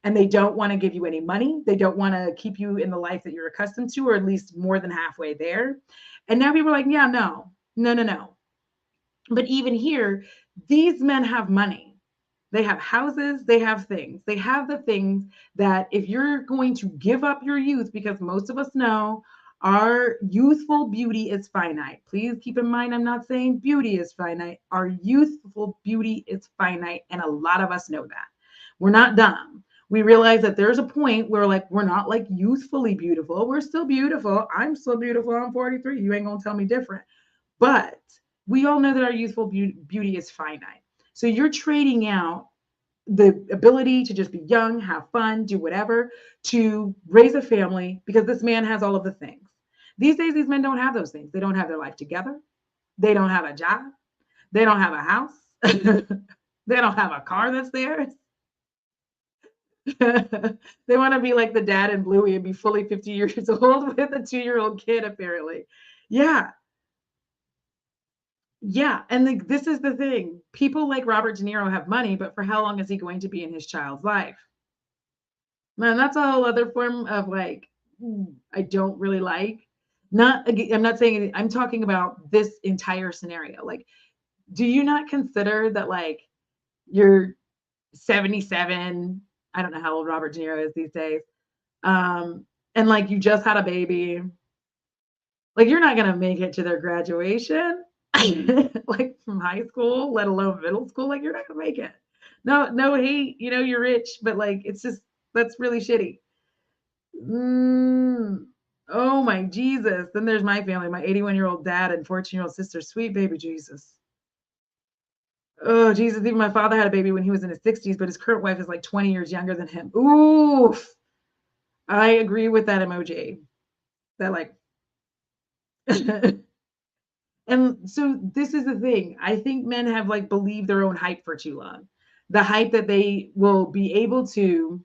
And they don't want to give you any money. They don't want to keep you in the life that you're accustomed to, or at least more than halfway there. And now people are like, yeah, no. But even here, these men have money. They have houses, they have things. They have the things that if you're going to give up your youth, because most of us know our youthful beauty is finite. Please keep in mind, I'm not saying beauty is finite. Our youthful beauty is finite. And a lot of us know that. We're not dumb. We realize that there's a point where like we're not like youthfully beautiful. We're still beautiful. I'm still beautiful. I'm 43. You ain't gonna tell me different. But we all know that our youthful beauty is finite. So you're trading out the ability to just be young, have fun, do whatever, to raise a family because this man has all of the things. These days, these men don't have those things. They don't have their life together. They don't have a job. They don't have a house. They don't have a car that's theirs. They want to be like the dad in Bluey and be fully 50 years old with a 2-year-old kid, apparently. Yeah. And this is the thing. People like Robert De Niro have money, but for how long is he going to be in his child's life? Man, that's a whole other form of like, I don't really like. I'm not saying, I'm talking about this entire scenario. Like, do you not consider that like you're 77? I don't know how old Robert De Niro is these days. And like you just had a baby. Like you're not going to make it to their graduation, like from high school, let alone middle school. Like you're not going to make it. No hate, you're rich, but like, it's just, that's really shitty. Oh my Jesus. Then there's my family, my 81-year-old dad and 14-year-old sister. Sweet baby Jesus. Oh, Jesus. Even my father had a baby when he was in his 60s, but his current wife is like 20 years younger than him. Oof. I agree with that emoji. That like, and so this is the thing. I think men have like believed their own hype for too long. The hype that they will be able to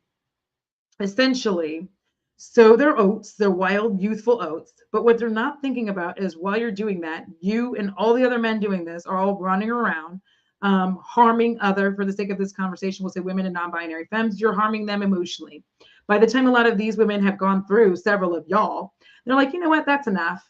essentially sow their oats, their wild, youthful oats. But what they're not thinking about is while you're doing that, you and all the other men doing this are all running around harming for the sake of this conversation, we'll say women and non-binary femmes, you're harming them emotionally. By the time a lot of these women have gone through several of y'all, they're like, you know what, that's enough.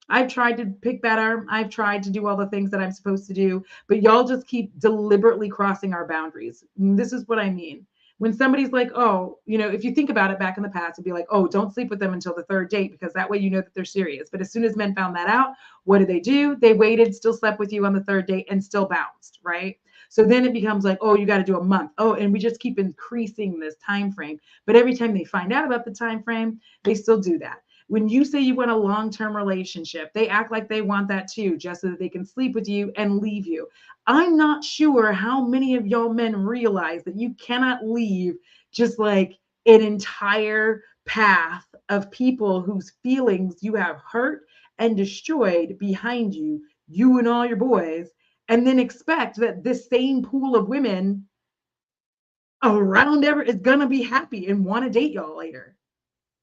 I've tried to pick better. I've tried to do all the things that I'm supposed to do, but y'all just keep deliberately crossing our boundaries. This is what I mean. When somebody's like, oh, if you think about it back in the past, it'd be like, oh, don't sleep with them until the third date because that way you know that they're serious. But as soon as men found that out, what do? They waited, still slept with you on the third date and still bounced, right? So then it becomes like, oh, you got to do a month. Oh, and we just keep increasing this time frame. But every time they find out about the time frame, they still do that. When you say you want a long-term relationship, they act like they want that too, just so that they can sleep with you and leave you. I'm not sure how many of y'all men realize that you cannot leave just like an entire path of people whose feelings you have hurt and destroyed behind you, you and all your boys, and then expect that this same pool of women around is gonna be happy and want to date y'all later.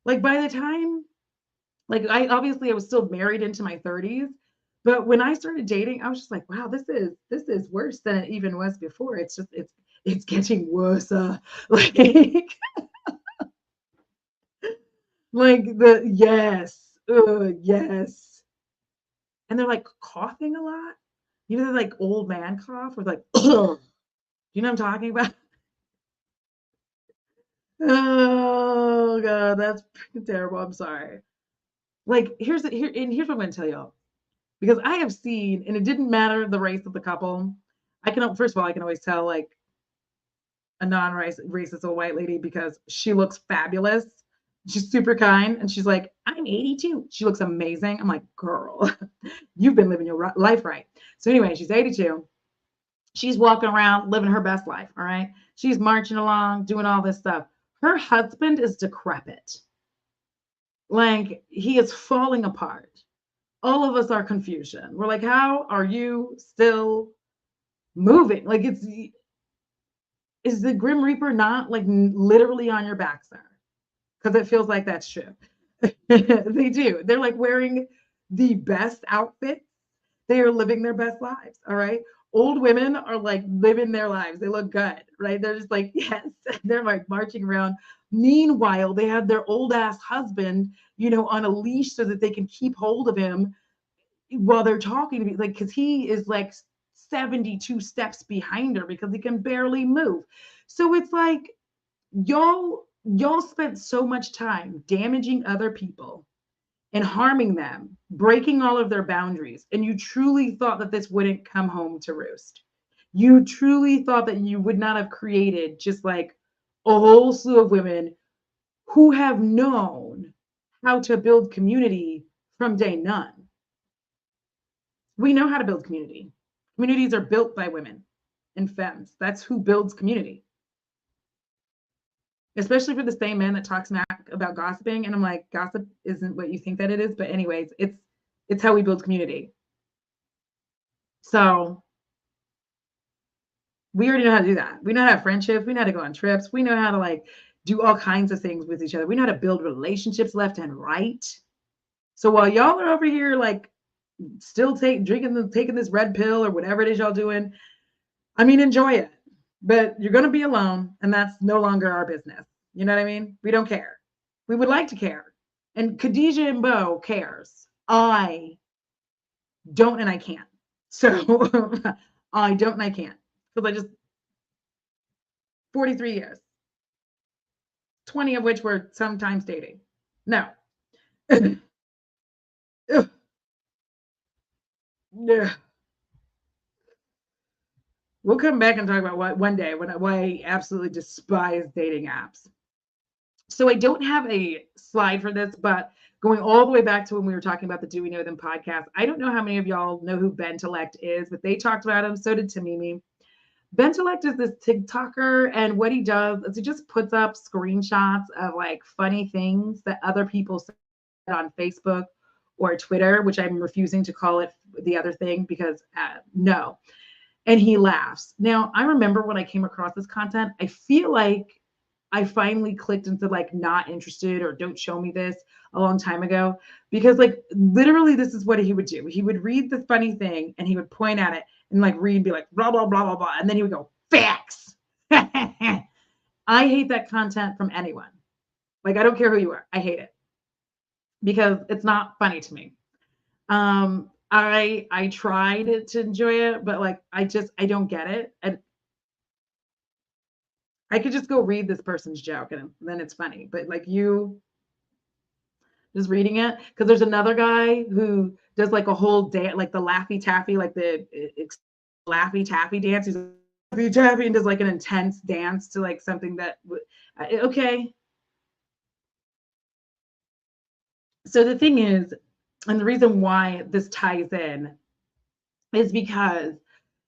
Like by the time, like I was still married into my 30s, but when I started dating, I was just like, wow, this is worse than it even was before. It's getting worse. Like like yes. And they're like coughing a lot. They're like old man cough or like, you know what I'm talking about? Oh God, that's terrible. I'm sorry. Like here's what I'm gonna tell y'all. Because I have seen, and it didn't matter the race of the couple. First of all, I can always tell like a non-racist old white lady because she looks fabulous. She's super kind, and she's like, I'm 82. She looks amazing. I'm like, girl, you've been living your life right. So anyway, she's 82. She's walking around living her best life. All right. She's marching along, doing all this stuff. Her husband is decrepit. Like he is falling apart. All of us are confusion. We're like, how are you still moving? Like is the Grim Reaper not like literally on your back, sir? Because it feels like that's true. They do. They're like wearing the best outfits. They are living their best lives. All right. Old women are like living their lives. They look good, right? They're just like, yes, they're like marching around. Meanwhile, they have their old ass husband, on a leash so that they can keep hold of him while they're talking to me, like, because he is like 72 steps behind her because he can barely move. So it's like y'all spent so much time damaging other people and harming them, breaking all of their boundaries, and you truly thought that this wouldn't come home to roost. You truly thought that you would not have created just like a whole slew of women who have known how to build community from day none. We know how to build community. Communities are built by women and femmes. That's who builds community. Especially for the same man that talks smack about gossiping. And I'm like, gossip isn't what you think that it is. But anyways, it's how we build community. So we already know how to do that. We know how to have friendships. We know how to go on trips. We know how to like do all kinds of things with each other. We know how to build relationships left and right. So while y'all are over here like still taking this red pill or whatever it is y'all doing, I mean, enjoy it. But you're going to be alone, and that's no longer our business. You know what I mean? We don't care. We would like to care. And Khadijah and Bo cares. I don't and I can't. So I don't and I can't. Because I just 43 years. 20 of which were sometimes dating. No. Yeah. We'll come back and talk about why one day why I absolutely despise dating apps. So I don't have a slide for this, but going all the way back to when we were talking about the Do We Know Them podcast, I don't know how many of y'all know who Bentelect is, but they talked about him. So did Tamimi. Bentelect is this TikToker, and what he does is he just puts up screenshots of like funny things that other people said on Facebook or Twitter, which I'm refusing to call it the other thing because no. And he laughs. Now, I remember when I came across this content, I feel like I finally clicked into like not interested or don't show me this a long time ago, because like literally this is what he would do. He would read the funny thing and he would point at it and like read and be like blah, blah, blah, blah, blah. And then he would go, facts. I hate that content from anyone. Like, I don't care who you are. I hate it because it's not funny to me. I tried to enjoy it, but like I don't get it. And I could just go read this person's joke and then it's funny. But like you just reading it, because there's another guy who does like a whole day, like the Laffy Taffy, like the Laffy Taffy dance. He's Laffy Taffy and does like an intense dance to like something that, okay. So the thing is, and the reason why this ties in is because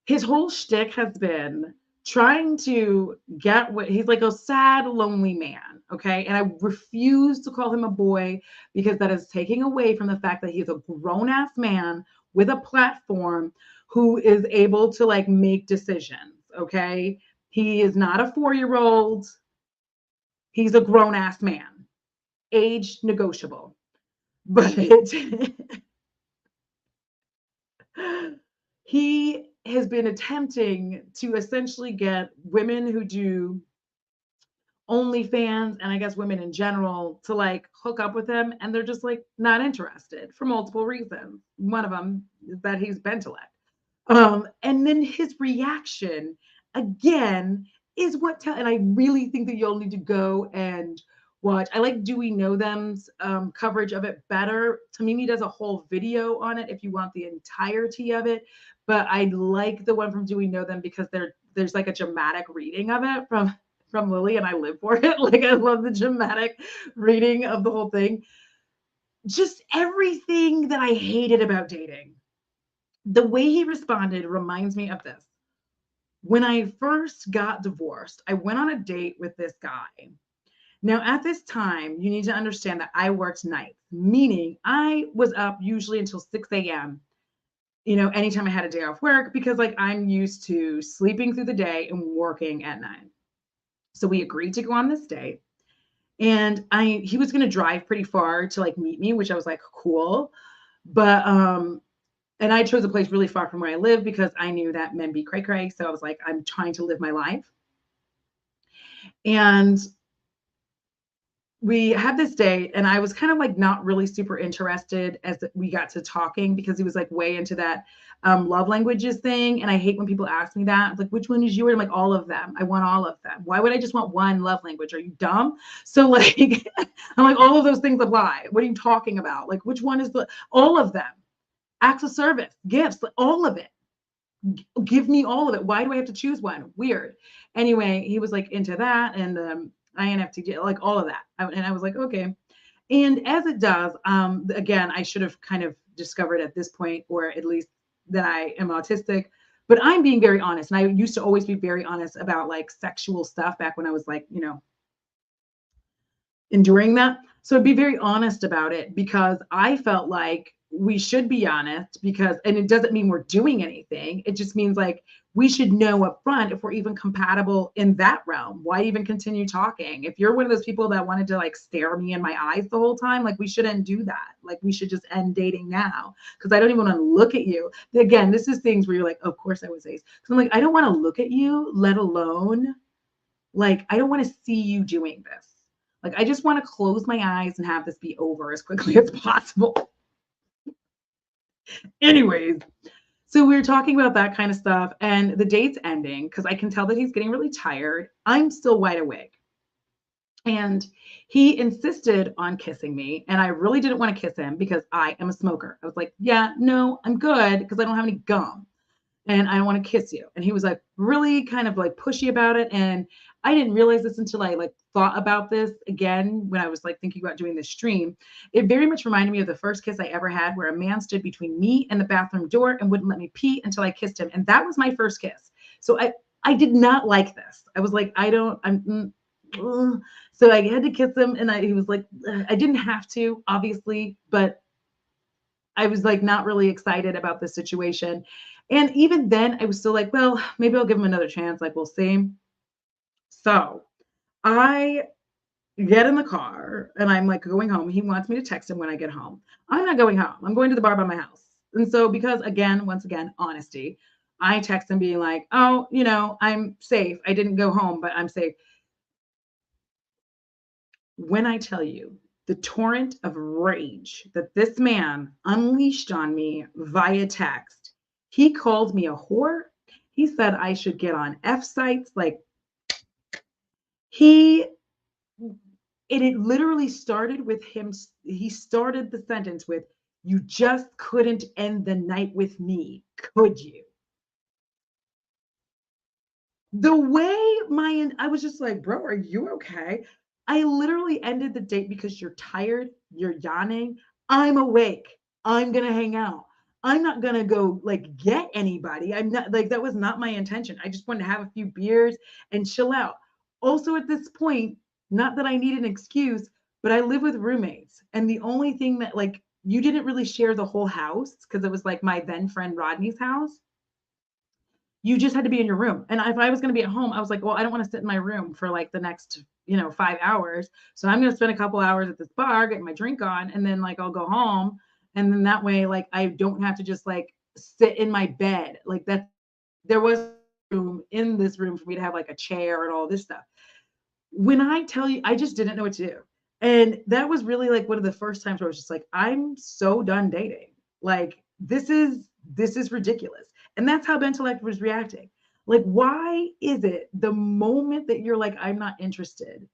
his whole shtick has been trying to get what he's like, a sad, lonely man. Okay. And I refuse to call him a boy because that is taking away from the fact that he's a grown ass man with a platform who is able to like make decisions. Okay. He is not a 4-year-old. He's a grown ass man, age negotiable. But he has been attempting to essentially get women who do OnlyFans and I guess women in general to like hook up with him, and they're just like not interested for multiple reasons. One of them is that he's Bentelek. And then his reaction again is and I really think that you'll need to go and watch. I like Do We Know Them's coverage of it better. Tamimi does a whole video on it if you want the entirety of it. But I like the one from Do We Know Them because there's like a dramatic reading of it from Lily, and I live for it. Like I love the dramatic reading of the whole thing. Just everything that I hated about dating. The way he responded reminds me of this. When I first got divorced, I went on a date with this guy. Now, at this time, you need to understand that I worked nights, meaning I was up usually until 6 a.m., anytime I had a day off work, because like I'm used to sleeping through the day and working at night. So we agreed to go on this date. And he was going to drive pretty far to like meet me, which I was like, cool. But and I chose a place really far from where I live because I knew that men be cray cray. So I was like, I'm trying to live my life. And we had this date, and I was kind of like not really super interested as we got to talking because he was like way into that love languages thing. And I hate when people ask me that, like, which one is yours? I'm like, all of them. I want all of them. Why would I just want one love language? Are you dumb? So like, I'm like, all of those things apply. What are you talking about? Like, which one is all of them? Acts of service, gifts, all of it. Give me all of it. Why do I have to choose one? Weird. Anyway, he was like into that and INFTJ, like all of that. And I was like, okay. And as it does, again, I should have kind of discovered at this point, or at least that I am autistic, but I'm being very honest. And I used to always be very honest about like sexual stuff back when I was like, enduring that. So I'd be very honest about it because I felt like we should be honest and it doesn't mean we're doing anything. It just means like we should know up front if we're even compatible in that realm. Why even continue talking? If you're one of those people that wanted to like stare me in my eyes the whole time, like we shouldn't do that. Like we should just end dating now because I don't even want to look at you. Again, this is things where you're like, of course I was ace. Because I'm like, I don't want to look at you, let alone like, I don't want to see you doing this. Like, I just want to close my eyes and have this be over as quickly as possible. Anyways, so we were talking about that kind of stuff, and the date's ending because I can tell that he's getting really tired. I'm still wide awake. And he insisted on kissing me, and I really didn't want to kiss him because I am a smoker. I was like, yeah, no, I'm good because I don't have any gum. And I don't want to kiss you. And he was like really kind of like pushy about it. And I didn't realize this until I like thought about this again when I was like thinking about doing this stream. It very much reminded me of the first kiss I ever had where a man stood between me and the bathroom door and wouldn't let me pee until I kissed him. And that was my first kiss. So I did not like this. I was like, so I had to kiss him, and he was like, I didn't have to, obviously, but I was like not really excited about the situation. And even then I was still like, well, maybe I'll give him another chance. Like, we'll see. So I get in the car and I'm like going home. He wants me to text him when I get home. I'm not going home. I'm going to the bar by my house. And so because once again, honesty, I text him being like, oh, I'm safe. I didn't go home, but I'm safe. When I tell you the torrent of rage that this man unleashed on me via text. He called me a whore. He said I should get on F sites. Like, he, it literally started with him. He started the sentence with, "You just couldn't end the night with me, could you?" The way I was just like, "Bro, are you okay?" I literally ended the date because you're tired, you're yawning. I'm awake. I'm gonna hang out. I'm not gonna go like get anybody. I'm not like, that was not my intention. I just wanted to have a few beers and chill out. Also, at this point, not that I need an excuse, but I live with roommates. And the only thing that, like, you didn't really share the whole house because it was like my then friend Rodney's house. You just had to be in your room. And if I was going to be at home, I was like, well, I don't want to sit in my room for like the next, 5 hours. So I'm going to spend a couple hours at this bar, getting my drink on, and then like I'll go home. And then that way, like, I don't have to just like sit in my bed. Like, that there was room in this room for me to have like a chair and all this stuff. When I tell you, I just didn't know what to do. And that was really like one of the first times where I was just like, I'm so done dating. Like, this is ridiculous. And that's how Bentellect was reacting. Like, why is it the moment that you're like, I'm not interested,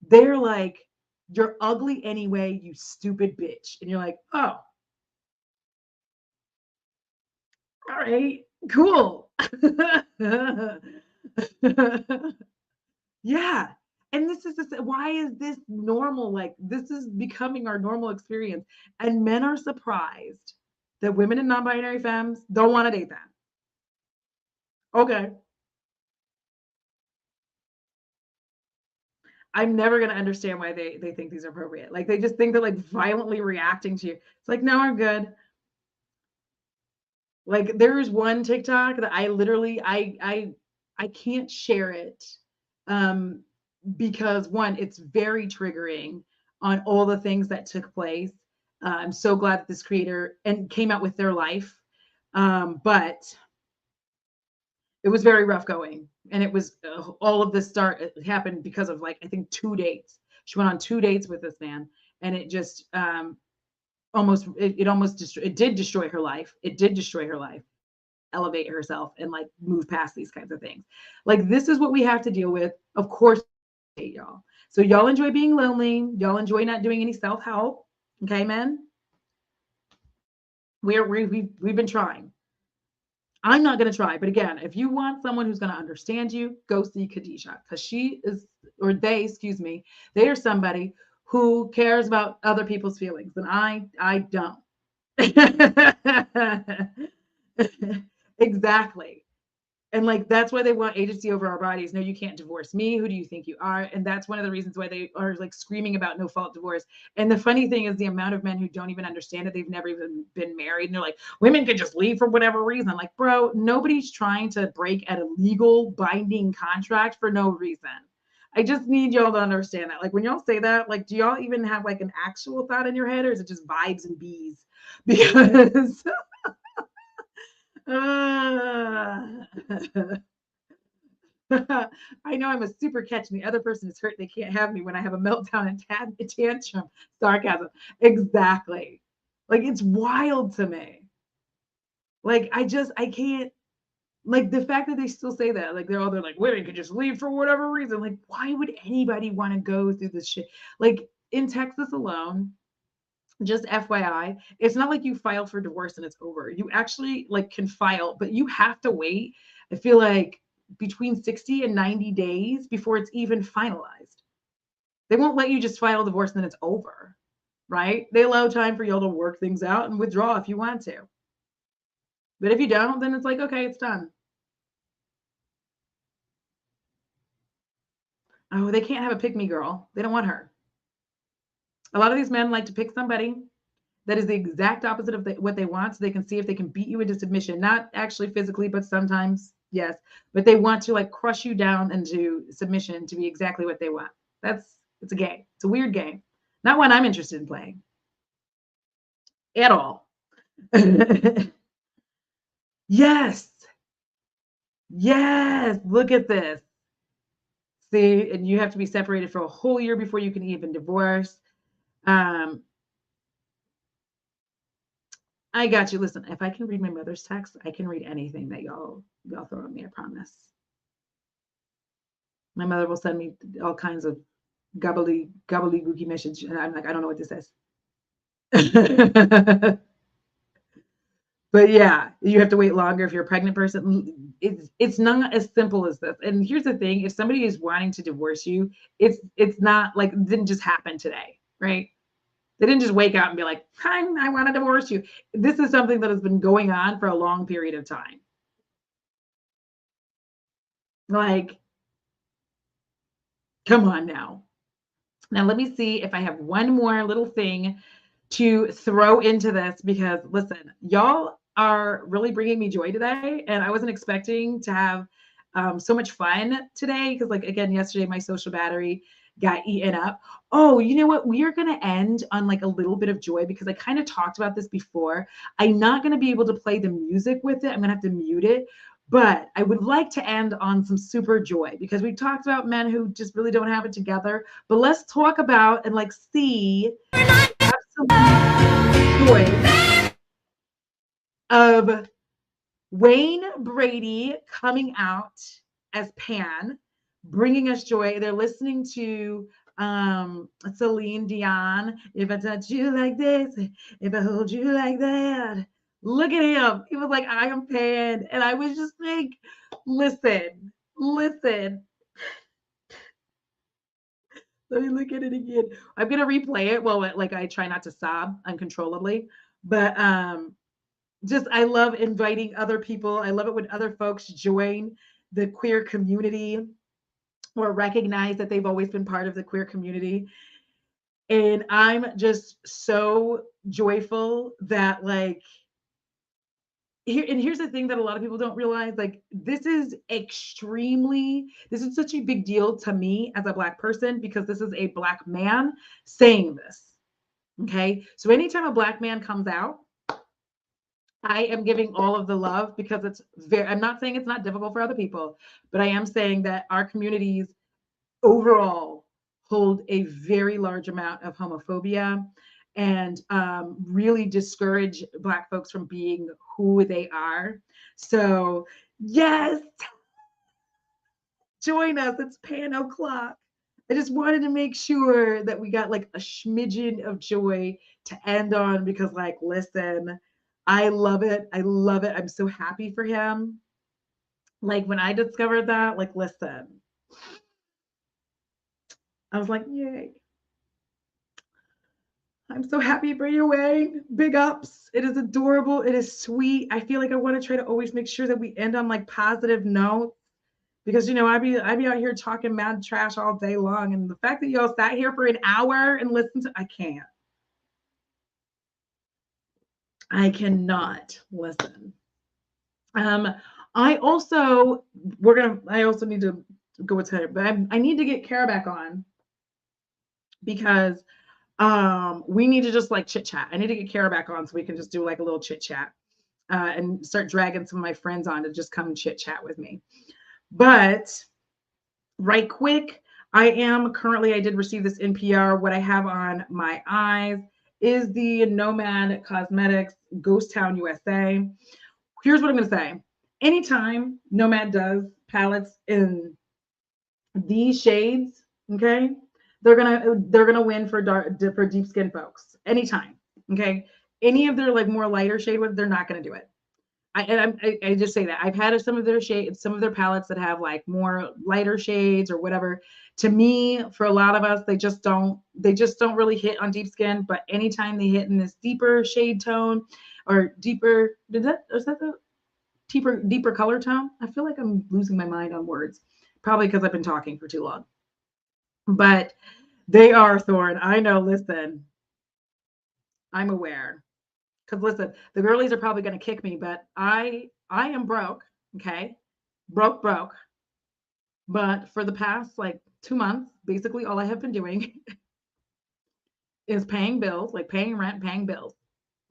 they're like, you're ugly anyway, you stupid bitch. And you're like, oh, all right, cool. Yeah. And this is why is this normal? Like, this is becoming our normal experience. And men are surprised that women and non-binary femmes don't want to date them. Okay. I'm never gonna understand why they think these are appropriate. Like, they just think they're like violently reacting to you. It's like, no, I'm good. Like, there's one TikTok that I literally I can't share it. Um because one, it's very triggering on all the things that took place. I'm so glad that this creator and came out with their life. But it was very rough going. And it was all of this happened because of, like, I think 2 dates. She went on 2 dates with this man, and it just it did destroy her life. It did destroy her life, elevate herself, and like move past these kinds of things. Like, this is what we have to deal with. Of course, y'all. So y'all enjoy being lonely. Y'all enjoy not doing any self-help. Okay, men? We've been trying. I'm not going to try. But again, if you want someone who's going to understand you, go see Khadijah, because she is, or they, excuse me, they are somebody who cares about other people's feelings, and I don't. Exactly. And like, that's why they want agency over our bodies. No, you can't divorce me. Who do you think you are? And that's one of the reasons why they are like screaming about no fault divorce. And the funny thing is the amount of men who don't even understand it. They've never even been married. And they're like, women can just leave for whatever reason. I'm like, bro, nobody's trying to break a legal binding contract for no reason. I just need y'all to understand that. Like, when y'all say that, like, do y'all even have like an actual thought in your head, or is it just vibes and bees? Because I know I'm a super catch, and the other person is hurt. They can't have me when I have a meltdown and tantrum. Sarcasm. Exactly. Like, it's wild to me. Like, I can't, like, the fact that they still say that, like, they're like, women could just leave for whatever reason. Like, why would anybody want to go through this shit? Like, in Texas alone, just FYI, it's not like you file for divorce and it's over. You actually like can file, but you have to wait, I feel like, between 60 and 90 days before it's even finalized. They won't let you just file divorce and then it's over, right? They allow time for y'all to work things out and withdraw if you want to. But if you don't, then it's like, okay, it's done. Oh, they can't have a pick me girl. They don't want her. A lot of these men like to pick somebody that is the exact opposite of what they want, so they can see if they can beat you into submission. Not actually physically, but sometimes, yes. But they want to like crush you down into submission to be exactly what they want. It's a game. It's a weird game. Not one I'm interested in playing at all. Yes. Yes. Look at this. See, and you have to be separated for a whole year before you can even divorce. Um, I got you. Listen, if I can read my mother's text, I can read anything that y'all throw at me, I promise. My mother will send me all kinds of gobbledygooky message, and I'm like, I don't know what this is. But yeah, you have to wait longer if you're a pregnant person. It's not as simple as this. And here's the thing: if somebody is wanting to divorce you, it's not like it didn't just happen today, right? They didn't just wake up and be like, I want to divorce you. This is something that has been going on for a long period of time. Like, come on now. Now, let me see if I have one more little thing to throw into this because, listen, y'all are really bringing me joy today. And I wasn't expecting to have so much fun today because, like, again, yesterday my social battery got eaten up. Oh, you know what? We are going to end on like a little bit of joy because I kind of talked about this before. I'm not going to be able to play the music with it. I'm going to have to mute it. But I would like to end on some super joy because we talked about men who just really don't have it together. But let's talk about and like see absolute joy of Wayne Brady coming out as Pan, bringing us joy. They're listening to Celine Dion. If I touch you like this, if I hold you like that. Look at him. He was like, I am Pan. And I was just like, listen. Let me look at it again. I'm gonna replay it. Well, like I try not to sob uncontrollably, but just I love inviting other people. I love it when other folks join the queer community or recognize that they've always been part of the queer community. And I'm just so joyful that like here's the thing that a lot of people don't realize like this is such a big deal to me as a Black person because this is a Black man saying this. Okay, so anytime a Black man comes out, I am giving all of the love because I'm not saying it's not difficult for other people, but I am saying that our communities overall hold a very large amount of homophobia and really discourage Black folks from being who they are. So, yes, join us. It's Pan O'Clock. I just wanted to make sure that we got like a smidgen of joy to end on because, like, listen, I love it. I love it. I'm so happy for him. Like, when I discovered that, like, listen, I was like, yay. I'm so happy for you, Wayne. Big ups. It is adorable. It is sweet. I feel like I want to try to always make sure that we end on like positive notes because I be out here talking mad trash all day long, and the fact that y'all sat here for an hour and listened to, I can't. I cannot listen. I also need to go with Taylor, but I need to get Kara back on because we need to just like chit chat. I need to get Kara back on so we can just do like a little chit chat and start dragging some of my friends on to just come chit chat with me. But right quick, I did receive this NPR. What I have on my eyes is the Nomad Cosmetics Ghost Town USA. Here's what I'm going to say. Anytime Nomad does palettes in these shades, okay, they're gonna win for deep skin folks anytime. Okay, any of their like more lighter shade ones, they're not gonna do it. I just say that I've had some of their palettes that have like more lighter shades or whatever. To me, for a lot of us, they just don't really hit on deep skin. But anytime they hit in this deeper shade tone or deeper, is that the deeper color tone? I feel like I'm losing my mind on words, probably because I've been talking for too long. But they are Thorn. I know. Listen, I'm aware. Because listen, the girlies are probably going to kick me, but I am broke. Okay, broke. But for the past like 2 months, basically all I have been doing is paying bills, like paying rent, paying bills,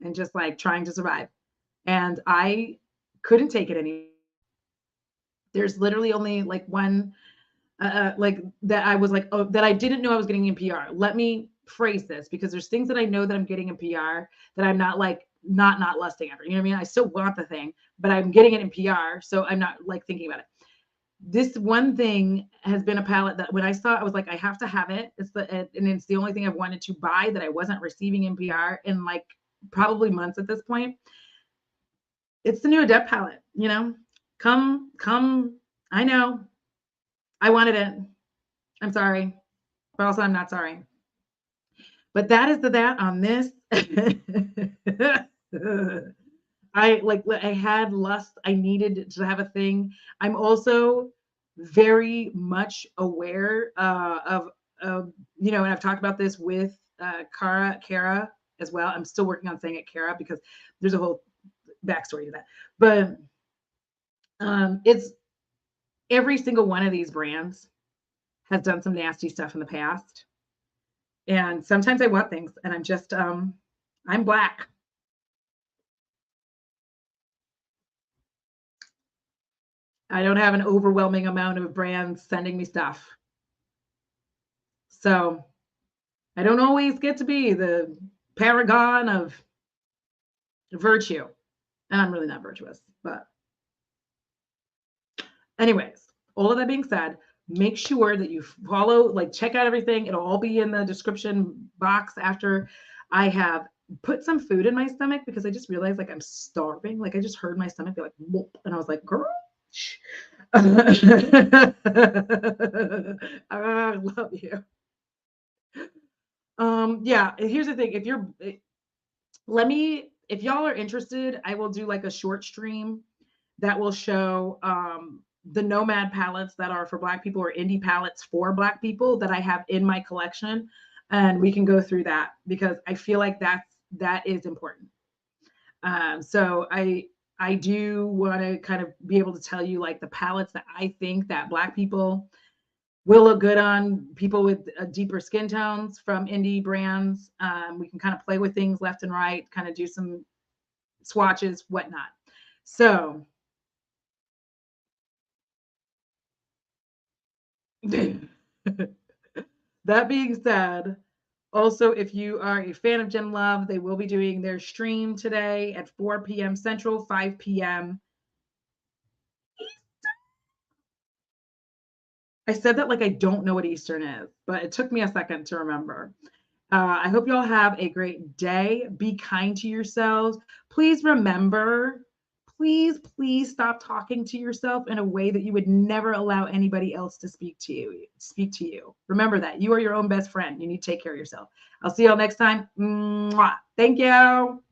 and just like trying to survive. And I couldn't take it anymore. There's literally only like one like that I was like, oh, that I didn't know I was getting NPR. Let me phrase this, because there's things that I know that I'm getting in PR that I'm not like not lusting after. You know what I mean? I still want the thing, but I'm getting it in PR, so I'm not like thinking about it. This one thing has been a palette that when I saw it, I was like, I have to have it. And it's the only thing I've wanted to buy that I wasn't receiving in PR in like probably months at this point. It's the new Adept palette, you know. Come. I know. I wanted it. I'm sorry, but also I'm not sorry. But that is that on this. I had lust. I needed to have a thing. I'm also very much aware of and I've talked about this with Kara as well. I'm still working on saying it Kara because there's a whole backstory to that. But it's every single one of these brands has done some nasty stuff in the past. And sometimes I want things and I'm just I'm Black. I don't have an overwhelming amount of brands sending me stuff. So I don't always get to be the paragon of virtue. And I'm really not virtuous. But anyways, all of that being said, make sure that you follow, like check out everything. It'll all be in the description box after I have put some food in my stomach because I just realized like I'm starving. Like I just heard my stomach be like, whoop, and I was like, girl. I love you. Yeah, here's the thing. If y'all are interested, I will do like a short stream that will show the nomad palettes that are for Black people or indie palettes for Black people that I have in my collection. And we can go through that because I feel like that is important. So I do want to kind of be able to tell you like the palettes that I think that Black people will look good on, people with deeper skin tones from indie brands. We can kind of play with things left and right, kind of do some swatches, whatnot. So that being said, also, if you are a fan of Gen Love, they will be doing their stream today at 4 p.m. Central, 5 p.m. I said that like I don't know what Eastern is, but it took me a second to remember. I hope you all have a great day. Be kind to yourselves. Please remember, please stop talking to yourself in a way that you would never allow anybody else to speak to you. Remember that. You are your own best friend. You need to take care of yourself. I'll see y'all next time. Mwah. Thank you.